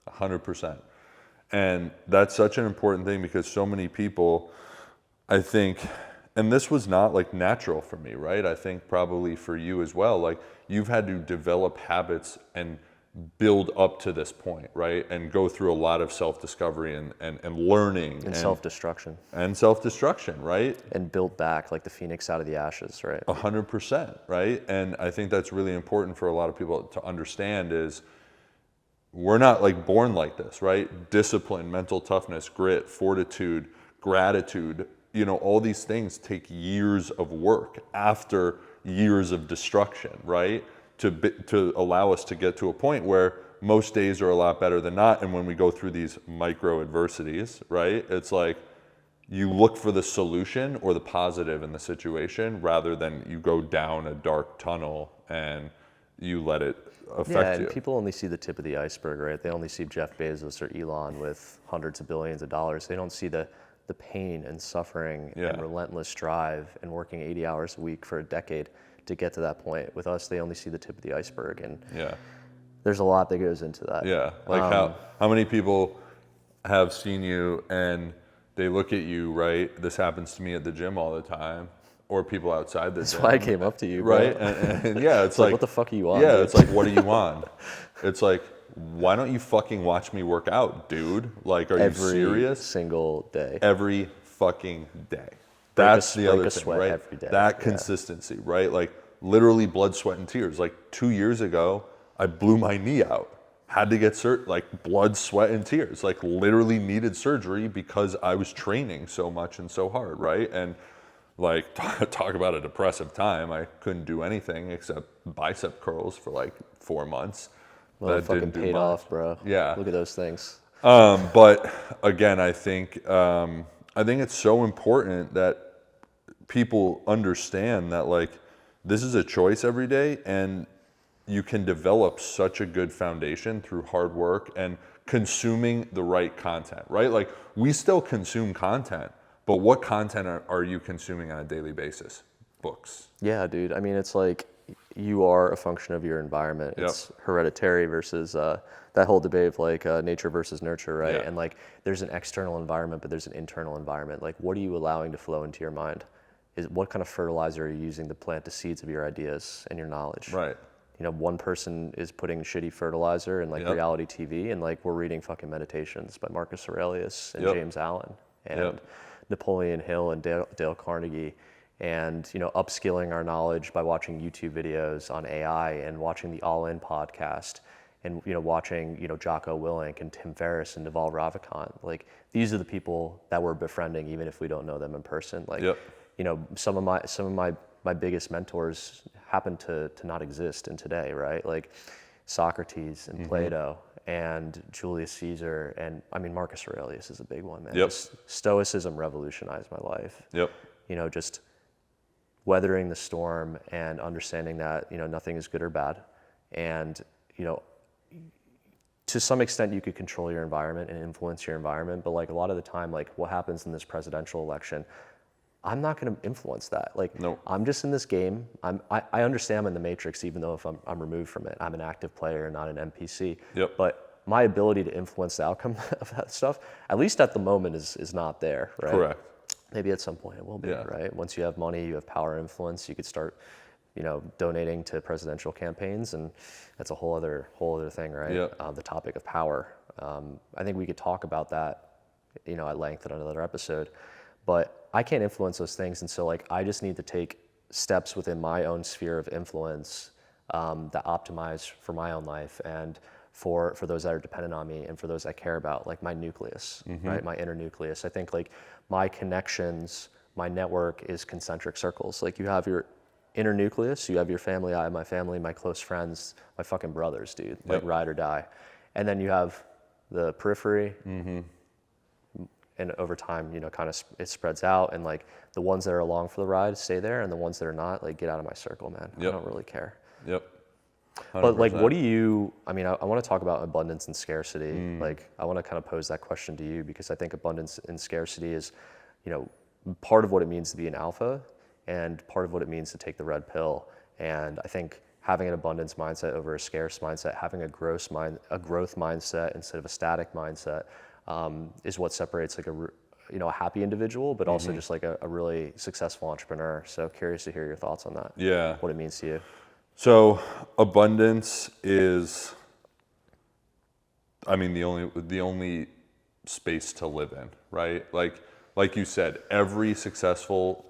100%. And that's such an important thing, because so many people, I think, and this was not like natural for me, right? I think probably for you as well, like you've had to develop habits and build up to this point, right? And go through a lot of self-discovery and learning. And self-destruction. And self-destruction, right? And build back like the phoenix out of the ashes, right? 100%, right? And I think that's really important for a lot of people to understand is we're not like born like this, right? Discipline, mental toughness, grit, fortitude, gratitude, all these things take years of work after years of destruction, right? To allow us to get to a point where most days are a lot better than not. And when we go through these micro adversities, right, it's like you look for the solution or the positive in the situation, rather than you go down a dark tunnel and you let it affect you. And people only see the tip of the iceberg, right? They only see Jeff Bezos or Elon with hundreds of billions of dollars. They don't see the pain and suffering and relentless drive and working 80 hours a week for a decade to get to that point. With us, they only see the tip of the iceberg, and there's a lot that goes into that. Yeah, like how many people have seen you and they look at you, right? This happens to me at the gym all the time, or people outside the gym. That's why I came up to you, bro. Right? And yeah, it's like, what the fuck are you on? Yeah, dude? it's like, what are you on? It's like, why don't you fucking watch me work out, dude? Like, are you serious? Every single day. Every fucking day. That's the other thing, right? Every day. That consistency, right? Like literally blood, sweat, and tears. Like 2 years ago, I blew my knee out. Had to get like blood, sweat, and tears. Like literally needed surgery because I was training so much and so hard, right? And like talk about a depressive time. I couldn't do anything except bicep curls for like 4 months. Well, that fucking paid off, bro. Yeah. Look at those things. But again, I think it's so important that people understand that like this is a choice every day, and you can develop such a good foundation through hard work and consuming the right content, right? Like we still consume content, but what content are you consuming on a daily basis? Books. Yeah, dude. I mean, it's like you are a function of your environment. Yep. It's hereditary versus that whole debate of like nature versus nurture, right? Yeah. And like there's an external environment, but there's an internal environment. Like what are you allowing to flow into your mind? What kind of fertilizer are you using to plant the seeds of your ideas and your knowledge? Right. You know, one person is putting shitty fertilizer in like Yep. reality TV, and like we're reading fucking Meditations by Marcus Aurelius and Yep. James Allen and Yep. Napoleon Hill and Dale Carnegie, and you know, upskilling our knowledge by watching YouTube videos on AI and watching the All In podcast, and you know, watching Jocko Willink and Tim Ferriss and Naval Ravikant. Like these are the people that we're befriending, even if we don't know them in person. Like Yep. you know, some of my biggest mentors happen to not exist in today, right? Like Socrates and Plato and Julius Caesar, and I mean Marcus Aurelius is a big one, man. Yep. Stoicism revolutionized my life. Yep. You know, just weathering the storm and understanding that nothing is good or bad, and to some extent you could control your environment and influence your environment, but like a lot of the time, like what happens in this presidential election, I'm not going to influence that. Like, Nope. I'm just in this game. I understand I'm in the matrix, even though if I'm removed from it, I'm an active player, not an NPC. Yep. But my ability to influence the outcome of that stuff, at least at the moment, is not there, right? Correct. Maybe at some point it will be, Yeah. right? Once you have money, you have power, influence, you could start, donating to presidential campaigns, and that's a whole other thing, right? Yeah. The topic of power. I think we could talk about that, at length in another episode. But I can't influence those things, and so like I just need to take steps within my own sphere of influence that optimize for my own life and for those that are dependent on me and for those I care about, like my nucleus, right? My inner nucleus. I think like my connections, my network is concentric circles. Like you have your inner nucleus, you have your family, I have my family, my close friends, my fucking brothers, dude, like ride or die. And then you have the periphery, and over time, kind of it spreads out, and like the ones that are along for the ride stay there, and the ones that are not, like get out of my circle, man. Yep. I don't really care. Yep. 100%. But like, what do you? I mean, I want to talk about abundance and scarcity. Like, I want to kind of pose that question to you because I think abundance and scarcity is, part of what it means to be an alpha, and part of what it means to take the red pill. And I think having an abundance mindset over a scarce mindset, having a growth mindset instead of a static mindset. Is what separates like a happy individual, but also just like a really successful entrepreneur. So curious to hear your thoughts on that. Yeah. What it means to you. So abundance is, I mean, the only space to live in, right? Like you said, every successful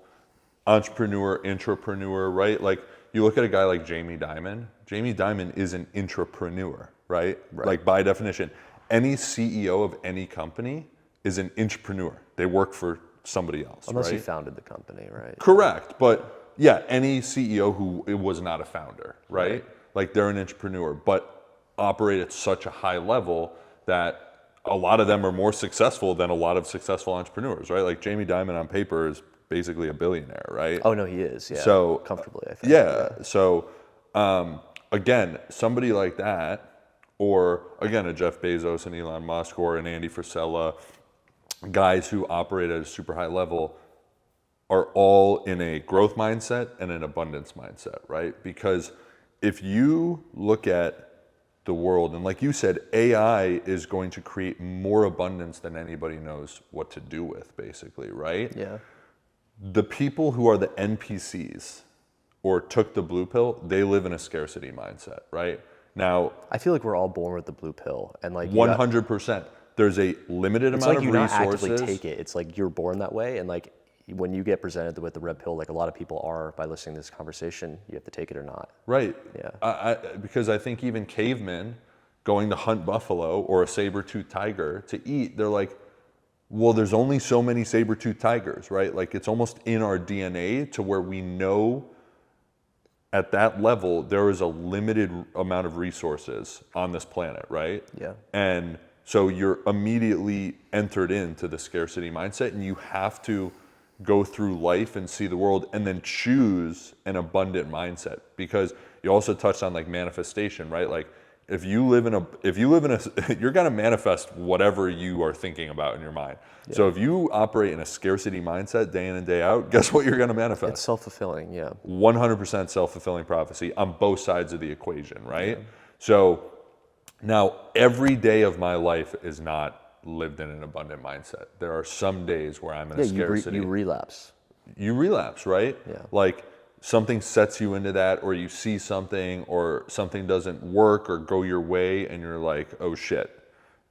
entrepreneur, intrapreneur, right? Like you look at a guy like Jamie Dimon. Jamie Dimon is an intrapreneur, right? Like by definition. Any CEO of any company is an intrapreneur. They work for somebody else, Unless right? you founded the company, right? Correct, but yeah, any CEO who was not a founder, right? Like they're an entrepreneur, but operate at such a high level that a lot of them are more successful than a lot of successful entrepreneurs, right? Like Jamie Dimon on paper is basically a billionaire, right? Oh no, he is. Yeah. So comfortably, I think. Yeah. So again, somebody like that. Or again, a Jeff Bezos and Elon Musk or an Andy Frisella, guys who operate at a super high level are all in a growth mindset and an abundance mindset, right? Because if you look at the world, and like you said, AI is going to create more abundance than anybody knows what to do with, basically, right? Yeah. The people who are the NPCs or took the blue pill, they live in a scarcity mindset, right? Now, I feel like we're all born with the blue pill, and like 100%. There's a limited it's amount like of you resources. not actively take it. It's like you're born that way, and like when you get presented with the red pill, like a lot of people are by listening to this conversation, you have to take it or not. Right. Yeah. Because I think even cavemen going to hunt buffalo or a saber-toothed tiger to eat, they're like, well, there's only so many saber-toothed tigers, right? Like it's almost in our DNA to where we know at that level, there is a limited amount of resources on this planet, right? Yeah. And so you're immediately entered into the scarcity mindset, and you have to go through life and see the world and then choose an abundant mindset. Because you also touched on like manifestation, right? Like if you live in a, you're going to manifest whatever you are thinking about in your mind. Yeah. So if you operate in a scarcity mindset day in and day out, guess what you're going to manifest? It's self-fulfilling, yeah. 100% self-fulfilling prophecy on both sides of the equation, right? Yeah. So now every day of my life is not lived in an abundant mindset. There are some days where I'm in a scarcity. You relapse. You relapse, right? Yeah. Like something sets you into that, or you see something, or something doesn't work or go your way, and you're like, oh shit,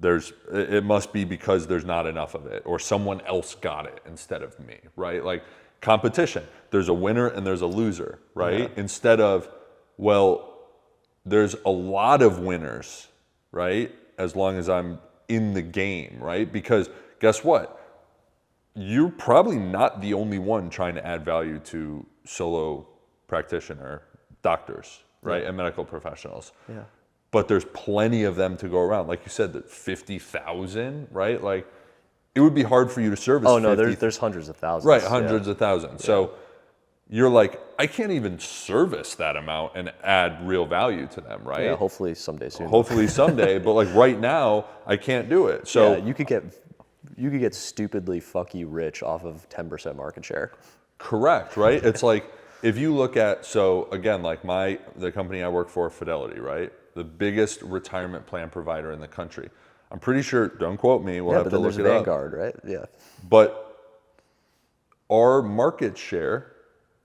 it must be because there's not enough of it, or someone else got it instead of me, right? Like competition, there's a winner and there's a loser, right? Yeah. Instead of, well, there's a lot of winners, right? As long as I'm in the game, right? Because guess what? You're probably not the only one trying to add value to solo practitioner doctors, right? Yeah. And medical professionals. Yeah. But there's plenty of them to go around. Like you said, that 50,000, right? Like it would be hard for you to service. Oh no, there's hundreds of thousands. Right, hundreds of thousands. Yeah. So you're like, I can't even service that amount and add real value to them, right? Yeah, hopefully someday soon. Hopefully someday, but like right now, I can't do it. So yeah, you could get stupidly fucky rich off of 10% market share. Correct, right? It's like if you look at, so again, like the company I work for, Fidelity, right? The biggest retirement plan provider in the country. I'm pretty sure, don't quote me, we'll have to look it up. Vanguard, right? Yeah. But our market share,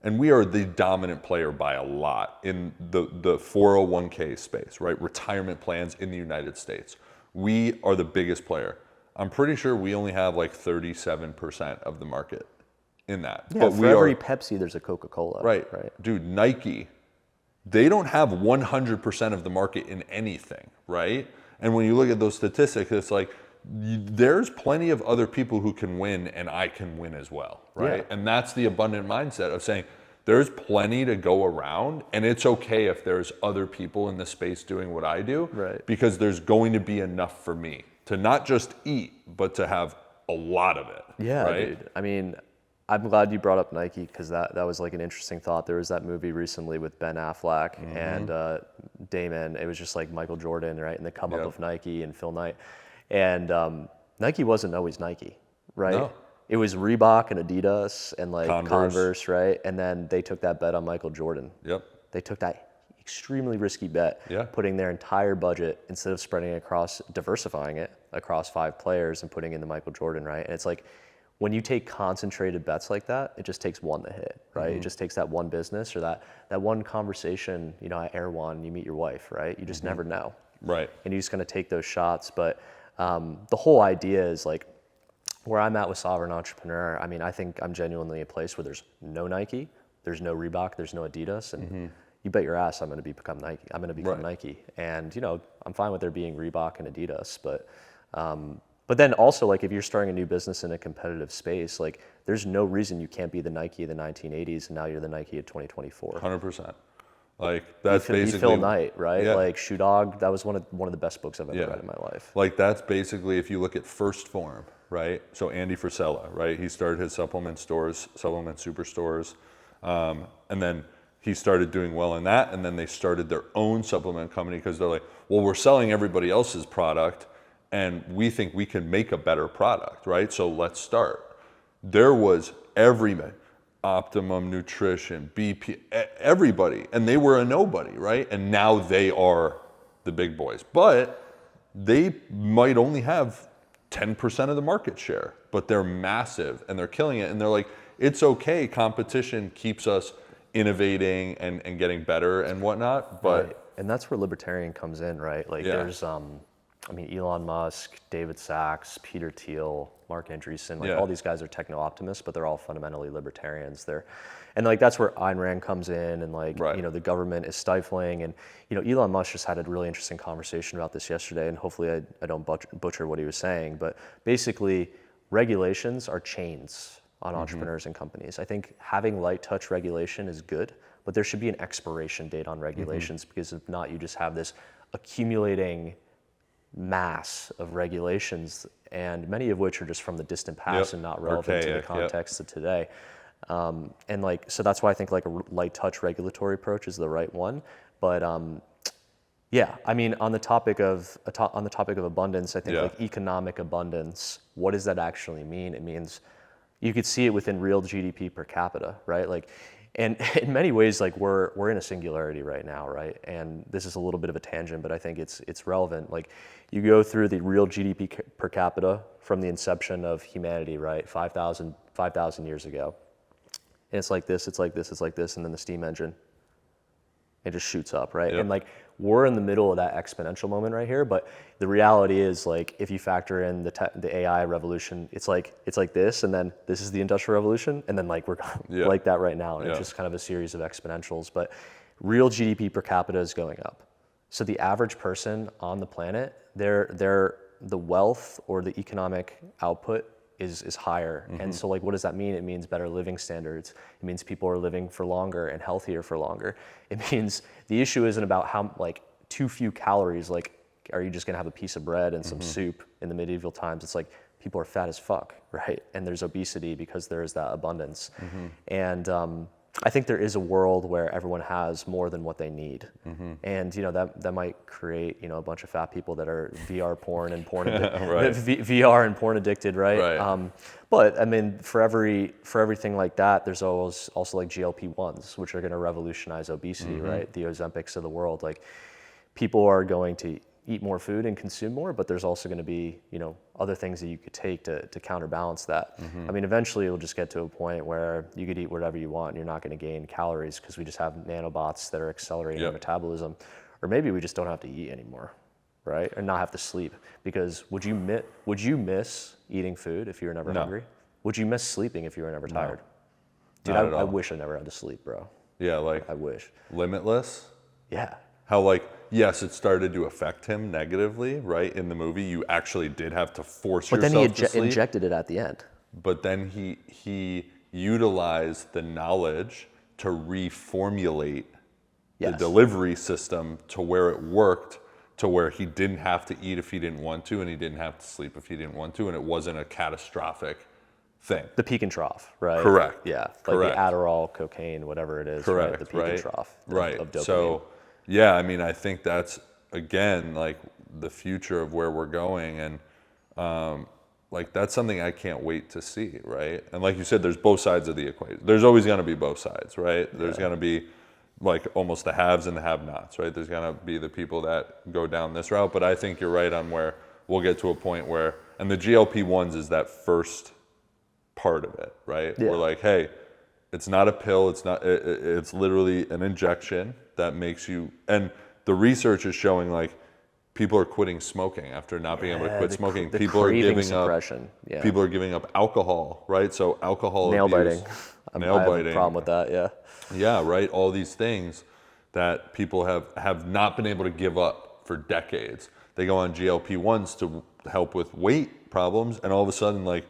and we are the dominant player by a lot in the 401k space, right? Retirement plans in the United States. We are the biggest player. I'm pretty sure we only have like 37% of the market in that. Yeah, but for every Pepsi, there's a Coca-Cola. Right. Dude, Nike, they don't have 100% of the market in anything, right? And when you look at those statistics, it's like, there's plenty of other people who can win and I can win as well, right? Yeah. And that's the abundant mindset of saying there's plenty to go around and it's okay if there's other people in the space doing what I do, right? Because there's going to be enough for me to not just eat, but to have a lot of it. Yeah, right? Dude. I mean, I'm glad you brought up Nike because that was like an interesting thought. There was that movie recently with Ben Affleck and Damon. It was just like Michael Jordan, right? And the come up of Nike and Phil Knight. And Nike wasn't always Nike, right? No. It was Reebok and Adidas and like Converse, right? And then they took that bet on Michael Jordan. Yep. They took that extremely risky bet, putting their entire budget, instead of spreading it across, diversifying it across 5 players and putting in the Michael Jordan, right? And it's like, when you take concentrated bets like that, it just takes one to hit, right? Mm-hmm. It just takes that one business or that one conversation, you know, at Erewhon, you meet your wife, right? You just never know. Right. And you're just gonna take those shots. But the whole idea is like, where I'm at with Sovereign Entrepreneur, I mean, I think I'm genuinely a place where there's no Nike, there's no Reebok, there's no Adidas, and you bet your ass I'm gonna become Nike. I'm gonna become Nike. And, you know, I'm fine with there being Reebok and Adidas, but then also, like, if you're starting a new business in a competitive space, like, there's no reason you can't be the Nike of the 1980s and now you're the Nike of 2024. 100%. Like, that's basically... Phil Knight, right? Yeah. Like, Shoe Dog, that was one of the best books I've ever read in my life. Like, that's basically, if you look at First Form, right? So Andy Frisella, right? He started his supplement superstores, and then he started doing well in that, and then they started their own supplement company because they're like, well, we're selling everybody else's product, and we think we can make a better product, right? So let's start. There was everybody, Optimum Nutrition, BP, everybody, and they were a nobody, right? And now they are the big boys. But they might only have 10% of the market share, but they're massive and they're killing it. And they're like, it's okay, competition keeps us innovating and getting better and whatnot, but... Right. And that's where libertarian comes in, right? Like there's... I mean, Elon Musk, David Sachs, Peter Thiel, Mark Andreessen, like all these guys are techno-optimists, but they're all fundamentally libertarians. And like that's where Ayn Rand comes in, and like you know, the government is stifling. And you know, Elon Musk just had a really interesting conversation about this yesterday, and hopefully I don't butcher what he was saying, but basically regulations are chains on entrepreneurs and companies. I think having light touch regulation is good, but there should be an expiration date on regulations because if not, you just have this accumulating mass of regulations, and many of which are just from the distant past and not relevant to the context of today. And like, so that's why I think like a light touch regulatory approach is the right one. But Yeah, I mean, on the topic of abundance, I think Yeah. like economic abundance. What does that actually mean? It means you could see it within real GDP per capita, right? Like, and in many ways, like we're in a singularity right now, right? And this is a little bit of a tangent, but I think it's relevant. Like, you go through the real GDP per capita from the inception of humanity, right? 5,000 years ago, and it's like this, it's like this, it's like this, and then the steam engine. It just shoots up, right? Yep. And like we're in the middle of that exponential moment right here. But the reality is, like, if you factor in the AI revolution, it's like this, and then this is the industrial revolution, and then like we're Yeah. like that right now, and Yeah. it's just kind of a series of exponentials. But real GDP per capita is going up. So the average person on the planet, the wealth or the economic output is higher. And so like, what does that mean? It means better living standards. It means people are living for longer and healthier for longer. It means the issue isn't about how, like, too few calories, like, are you just gonna have a piece of bread and some soup in the medieval times? It's like, people are fat as fuck, right? And there's obesity because there is that abundance. And I think there is a world where everyone has more than what they need. And, you know, that might create, you know, a bunch of fat people that are VR porn and porn Right. VR and porn addicted, right? Right. But I mean, for everything like that, there's always also like GLP-1s, which are going to revolutionize obesity, right? The Ozempics of the world. Like, people are going to eat more food and consume more, but there's also going to be, you know, other things that you could take to counterbalance that. I mean, eventually it'll just get to a point where you could eat whatever you want and you're not going to gain calories because we just have nanobots that are accelerating our metabolism. Or maybe we just don't have to eat anymore, right? Or not have to sleep. Because would you miss eating food if you were never hungry? Would you miss sleeping if you were never tired? Dude, Not at I all. wish I never had to sleep, bro. Yeah, like I wish. Limitless. Yeah. How, like, yes, it started to affect him negatively, right? In the movie, you actually did have to force But then yourself he to sleep. injected it at the end. But then he utilized the knowledge to reformulate the Yes. delivery system to where it worked, to where he didn't have to eat if he didn't want to, and he didn't have to sleep if he didn't want to, and it wasn't a catastrophic thing. The peak and trough, right? Correct. Yeah. Like Correct. the Adderall, cocaine, whatever it is. Correct. Right? The peak right. and trough Right. of dopamine. So, yeah, I mean, I think that's, again, like the future of where we're going, and like that's something I can't wait to see, right? And like you said, there's both sides of the equation. There's always going to be both sides, right? There's going to be like almost the haves and the have-nots, right? There's going to be the people that go down this route, but I think you're right on where we'll get to a point where, and the GLP-1s is that first part of it, right? Yeah. We're like, hey, it's not a pill, it's literally an injection that makes you, and the research is showing like people are quitting smoking after not being able to quit smoking. The People are craving giving suppression. up. People are giving up alcohol, right? So alcohol Nail abuse, biting. nail I have biting. a problem with that. Yeah. Yeah, right. All these things that people have not been able to give up for decades. They go on GLP-1s to help with weight problems, and all of a sudden, like,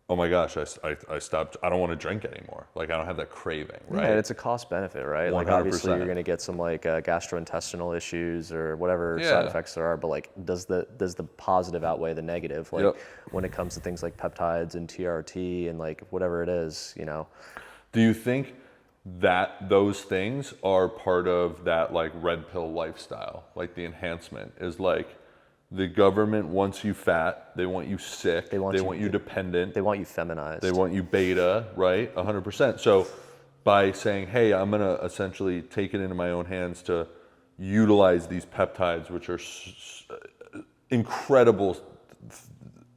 oh my gosh, I stopped. I don't want to drink anymore. Like, I don't have that craving, right? Yeah, and it's a cost benefit, right? Like, obviously 100%. you're going to get some like gastrointestinal issues or whatever Yeah. side effects there are, but like, does the positive outweigh the negative? Like, Yep. when it comes to things like peptides and TRT and like whatever it is, you know. Do you think that those things are part of that like red pill lifestyle? Like the enhancement is like the government wants you fat, they want you sick, they want you dependent, They want you feminized. they want you beta, right? 100%. So by saying, hey, I'm going to essentially take it into my own hands to utilize these peptides, which are incredible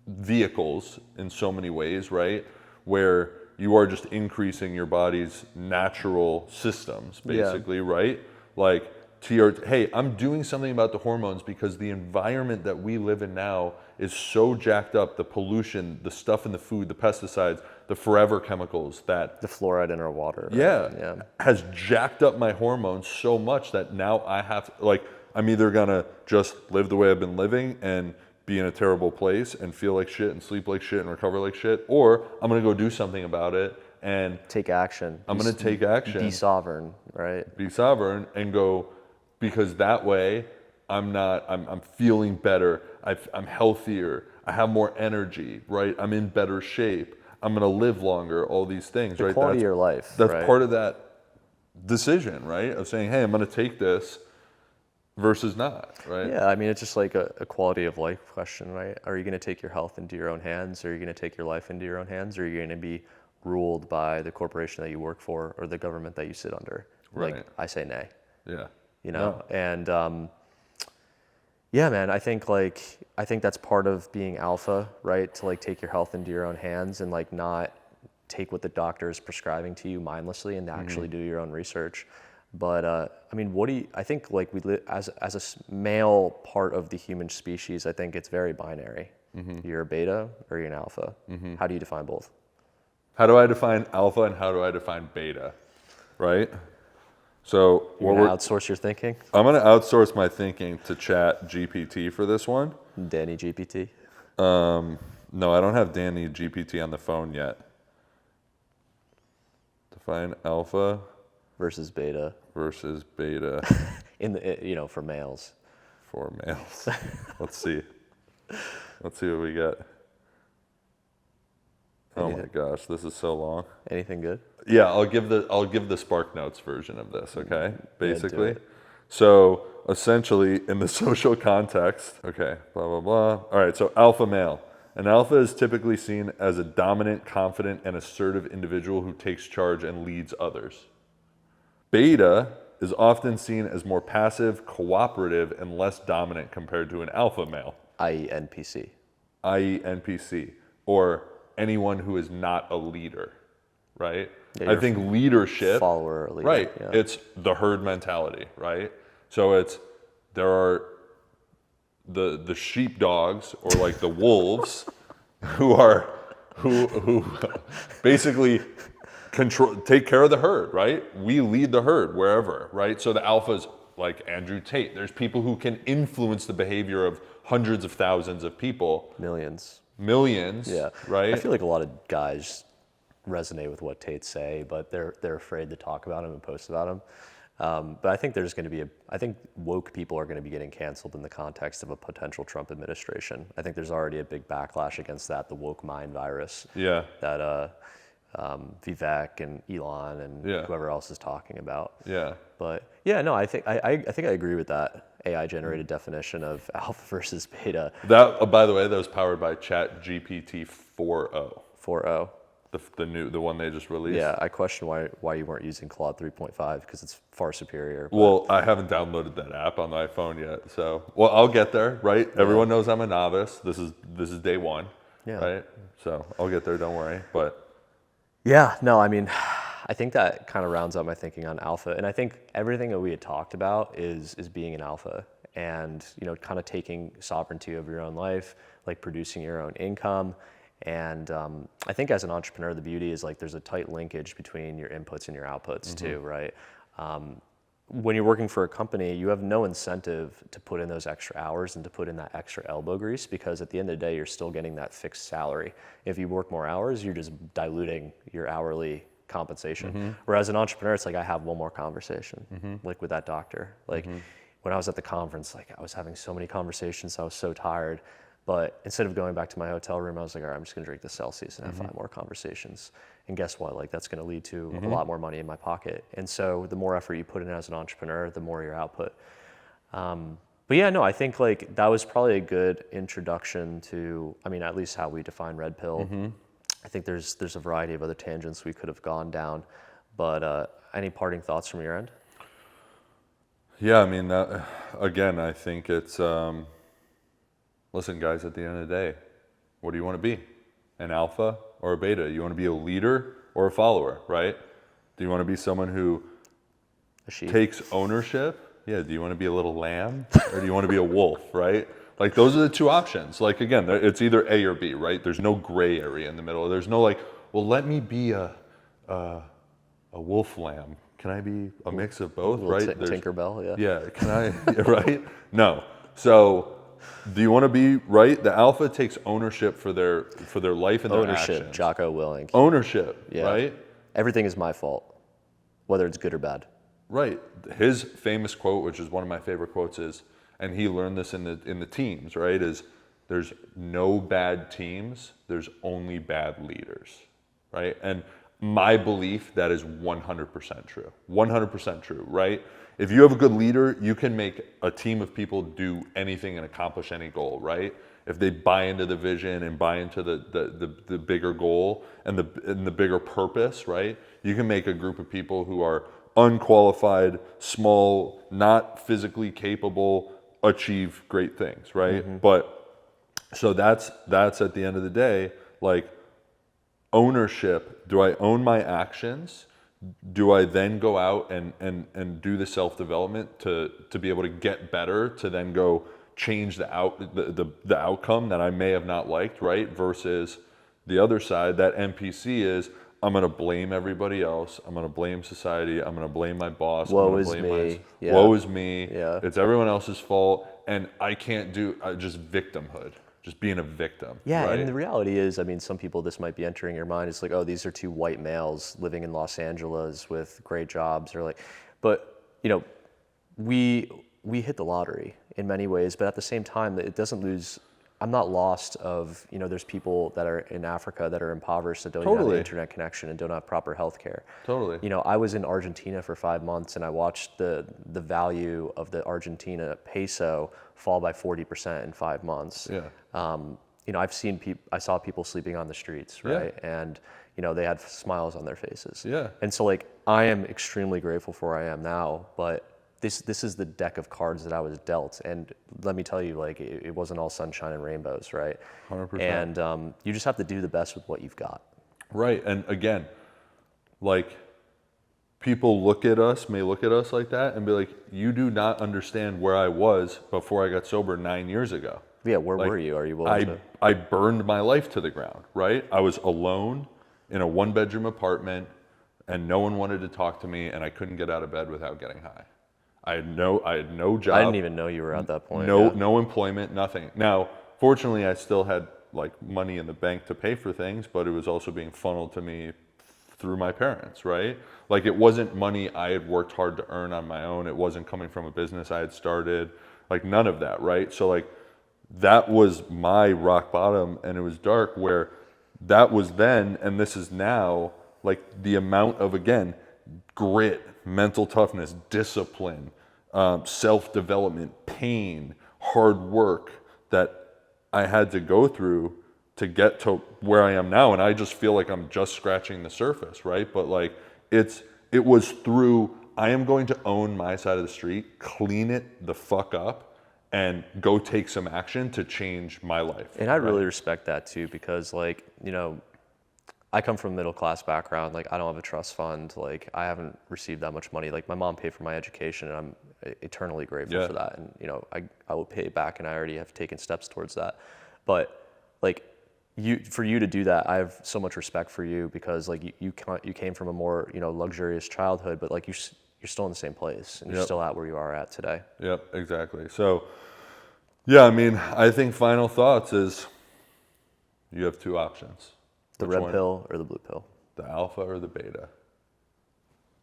vehicles in so many ways, right? Where you are just increasing your body's natural systems, basically, right? Like, hey, I'm doing something about the hormones because the environment that we live in now is so jacked up. The pollution, the stuff in the food, the pesticides, the forever chemicals that the fluoride in our water. Right? has jacked up my hormones so much that now I have, like, I'm either gonna just live the way I've been living and be in a terrible place and feel like shit and sleep like shit and recover like shit, or I'm gonna go do something about it and Take action. I'm gonna take action, Be sovereign, right? be sovereign, and go, because that way I'm feeling better, I'm healthier, I have more energy, right? I'm in better shape, I'm gonna live longer, all these things, The right? quality of your life. That's right? part of that decision, right? Of saying, hey, I'm gonna take this versus not, right? Yeah, I mean, it's just like a quality of life question, right? Are you going to take your health into your own hands? Or are you going to take your life into your own hands? Or are you going to be ruled by the corporation that you work for or the government that you sit under? Right. Like, I say nay. Yeah. You know? No. And yeah, man, I think that's part of being alpha, right? To like take your health into your own hands and like not take what the doctor is prescribing to you mindlessly and actually do your own research. But I mean, I think like as a male part of the human species, I think it's very binary. You're a beta or you're an alpha. How do you define both? How do I define alpha and how do I define beta, right? So You're gonna outsource your thinking? I'm going to outsource my thinking to Chat GPT for this one. Danny GPT? No, I don't have Danny GPT on the phone yet. Define alpha Versus beta. versus beta For males. for males. Let's see. Let's see what we get. Oh my gosh, this is so long. Anything good? Yeah, I'll give the Spark Notes version of this, okay? Basically. it. So essentially in the social context, okay, blah, blah, blah. All right, so alpha male. An alpha is typically seen as a dominant, confident, and assertive individual who takes charge and leads others. Beta is often seen as more passive, cooperative, and less dominant compared to an alpha male, i.e. NPC. i.e. NPC, or anyone who is not a leader, right? Yeah, I think leadership, follower or leader, right? yeah. It's the herd mentality, right? So there are the sheepdogs or like the wolves who basically take care of the herd, right? We lead the herd wherever, right? So the alphas, like Andrew Tate, there's people who can influence the behavior of hundreds of thousands of people. Millions, Yeah. Right? I feel like a lot of guys resonate with what Tate say, but they're afraid to talk about him and post about him. But I think there's going to be I think woke people are going to be getting canceled in the context of a potential Trump administration. I think there's already a big backlash against that, the woke mind virus. Yeah. That Vivek and Elon and Yeah. whoever else is talking about. Yeah. But yeah, no, I think I agree with that AI generated definition of alpha versus beta. That, by the way, that was powered by Chat GPT 4.0. 4.0. The one they just released. Yeah, I question why you weren't using Claude 3.5 because it's far superior. But Well, I haven't downloaded that app on the iPhone yet, so I'll get there, right? Everyone knows I'm a novice. This is day one, right? So I'll get there. Don't worry. But yeah, no, I mean, I think that kind of rounds out my thinking on alpha, and I think everything that we had talked about is being an alpha, and kind of taking sovereignty over your own life, like producing your own income. And I think as an entrepreneur, the beauty is like there's a tight linkage between your inputs and your outputs too, right? When you're working for a company, you have no incentive to put in those extra hours and to put in that extra elbow grease because at the end of the day, you're still getting that fixed salary. If you work more hours, you're just diluting your hourly compensation. Whereas an entrepreneur, it's like I have one more conversation, like with that doctor. Like when I was at the conference, like I was having so many conversations, I was so tired. But instead of going back to my hotel room, I was like, all right, I'm just gonna drink the Celsius and have 5 more conversations. And guess what? Like that's gonna lead to a lot more money in my pocket. And so the more effort you put in as an entrepreneur, the more your output. But yeah, no, I think like that was probably a good introduction to, I mean, at least how we define red pill. I think there's a variety of other tangents we could have gone down. But any parting thoughts from your end? yeah, I mean, again, I think it's. Listen, guys, at the end of the day, what do you want to be? An alpha or a beta? You want to be a leader or a follower, right? Do you want to be someone who takes ownership? Yeah, do you want to be a little lamb or do you want to be a wolf, right? Like those are the two options. Like again, it's either A or B, right? There's no gray area in the middle. There's no like, well, let me be a wolf lamb. Can I be a mix of both, right? Tinkerbell, yeah. Yeah, can I, right? No. So do you want to be, right? The alpha takes ownership for their life and their actions. Ownership, Jocko Willink. Ownership, Yeah. right? Everything is my fault, whether it's good or bad. Right. His famous quote, which is one of my favorite quotes, is, and he learned this in the teams, right? Is there's no bad teams, there's only bad leaders, right? And my belief, that is 100% true. 100% true, right? If you have a good leader, you can make a team of people do anything and accomplish any goal, right? If they buy into the vision and buy into the bigger goal and the bigger purpose, right? You can make a group of people who are unqualified, small, not physically capable, achieve great things, right? Mm-hmm. But so that's at the end of the day, like, ownership. Do I own my actions? Do I then go out and do the self-development to be able to get better, to then go change the outcome that I may have not liked, right? Versus the other side, that NPC is, I'm going to blame everybody else. I'm going to blame society. I'm going to blame my boss. Woe I'm going is to blame me. Yeah. Woe is me. Yeah. It's everyone else's fault. And I can't do just victimhood, just being a victim. Yeah, right? and the reality is, I mean, some people, this might be entering your mind. It's like, oh, these are two white males living in Los Angeles with great jobs, or like, but you know, we hit the lottery in many ways, but at the same time, it doesn't lose. I'm not lost of, you know, there's people that are in Africa that are impoverished, that don't even have an internet connection and don't have proper health care. Totally. You know, I was in Argentina for 5 months and I watched the value of the Argentina peso fall by 40% in 5 months. Yeah. You know, I saw people sleeping on the streets, right? Yeah. And, you know, they had smiles on their faces. Yeah. And so, like, I am extremely grateful for where I am now, but this is the deck of cards that I was dealt. And let me tell you, like, it wasn't all sunshine and rainbows, right? 100%. And you just have to do the best with what you've got. Right. And again, like, people may look at us like that and be like, you do not understand where I was before I got sober 9 years ago. Yeah, where were you? Are you willing to? I burned my life to the ground, right? I was alone in a 1-bedroom apartment and no one wanted to talk to me and I couldn't get out of bed without getting high. I had no job. I didn't even know you were at that point. No employment, nothing. Now, fortunately, I still had like money in the bank to pay for things, but it was also being funneled to me through my parents, right? Like, it wasn't money I had worked hard to earn on my own. It wasn't coming from a business I had started, like none of that, right? So like, that was my rock bottom, and it was dark, where that was then and this is now. Like, the amount of, again, grit, mental toughness, discipline, self-development, pain, hard work that I had to go through to get to where I am now. And I just feel like I'm just scratching the surface, right? But like, it was through, I am going to own my side of the street, clean it the fuck up, and go take some action to change my life. And I really respect that too, because, like, you know, I come from a middle class background. Like, I don't have a trust fund. Like, I haven't received that much money. Like, my mom paid for my education, and I'm eternally grateful for that. And, you know, I will pay it back, and I already have taken steps towards that. But like, for you to do that, I have so much respect for you, because like, you came from a more, you know, luxurious childhood, but like, you're still in the same place, and you're still at where you are at today. Yep, exactly. So, yeah, I mean, I think final thoughts is, you have two options. The red pill or the blue pill? The alpha or the beta?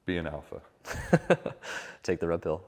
Be an alpha. Take the red pill.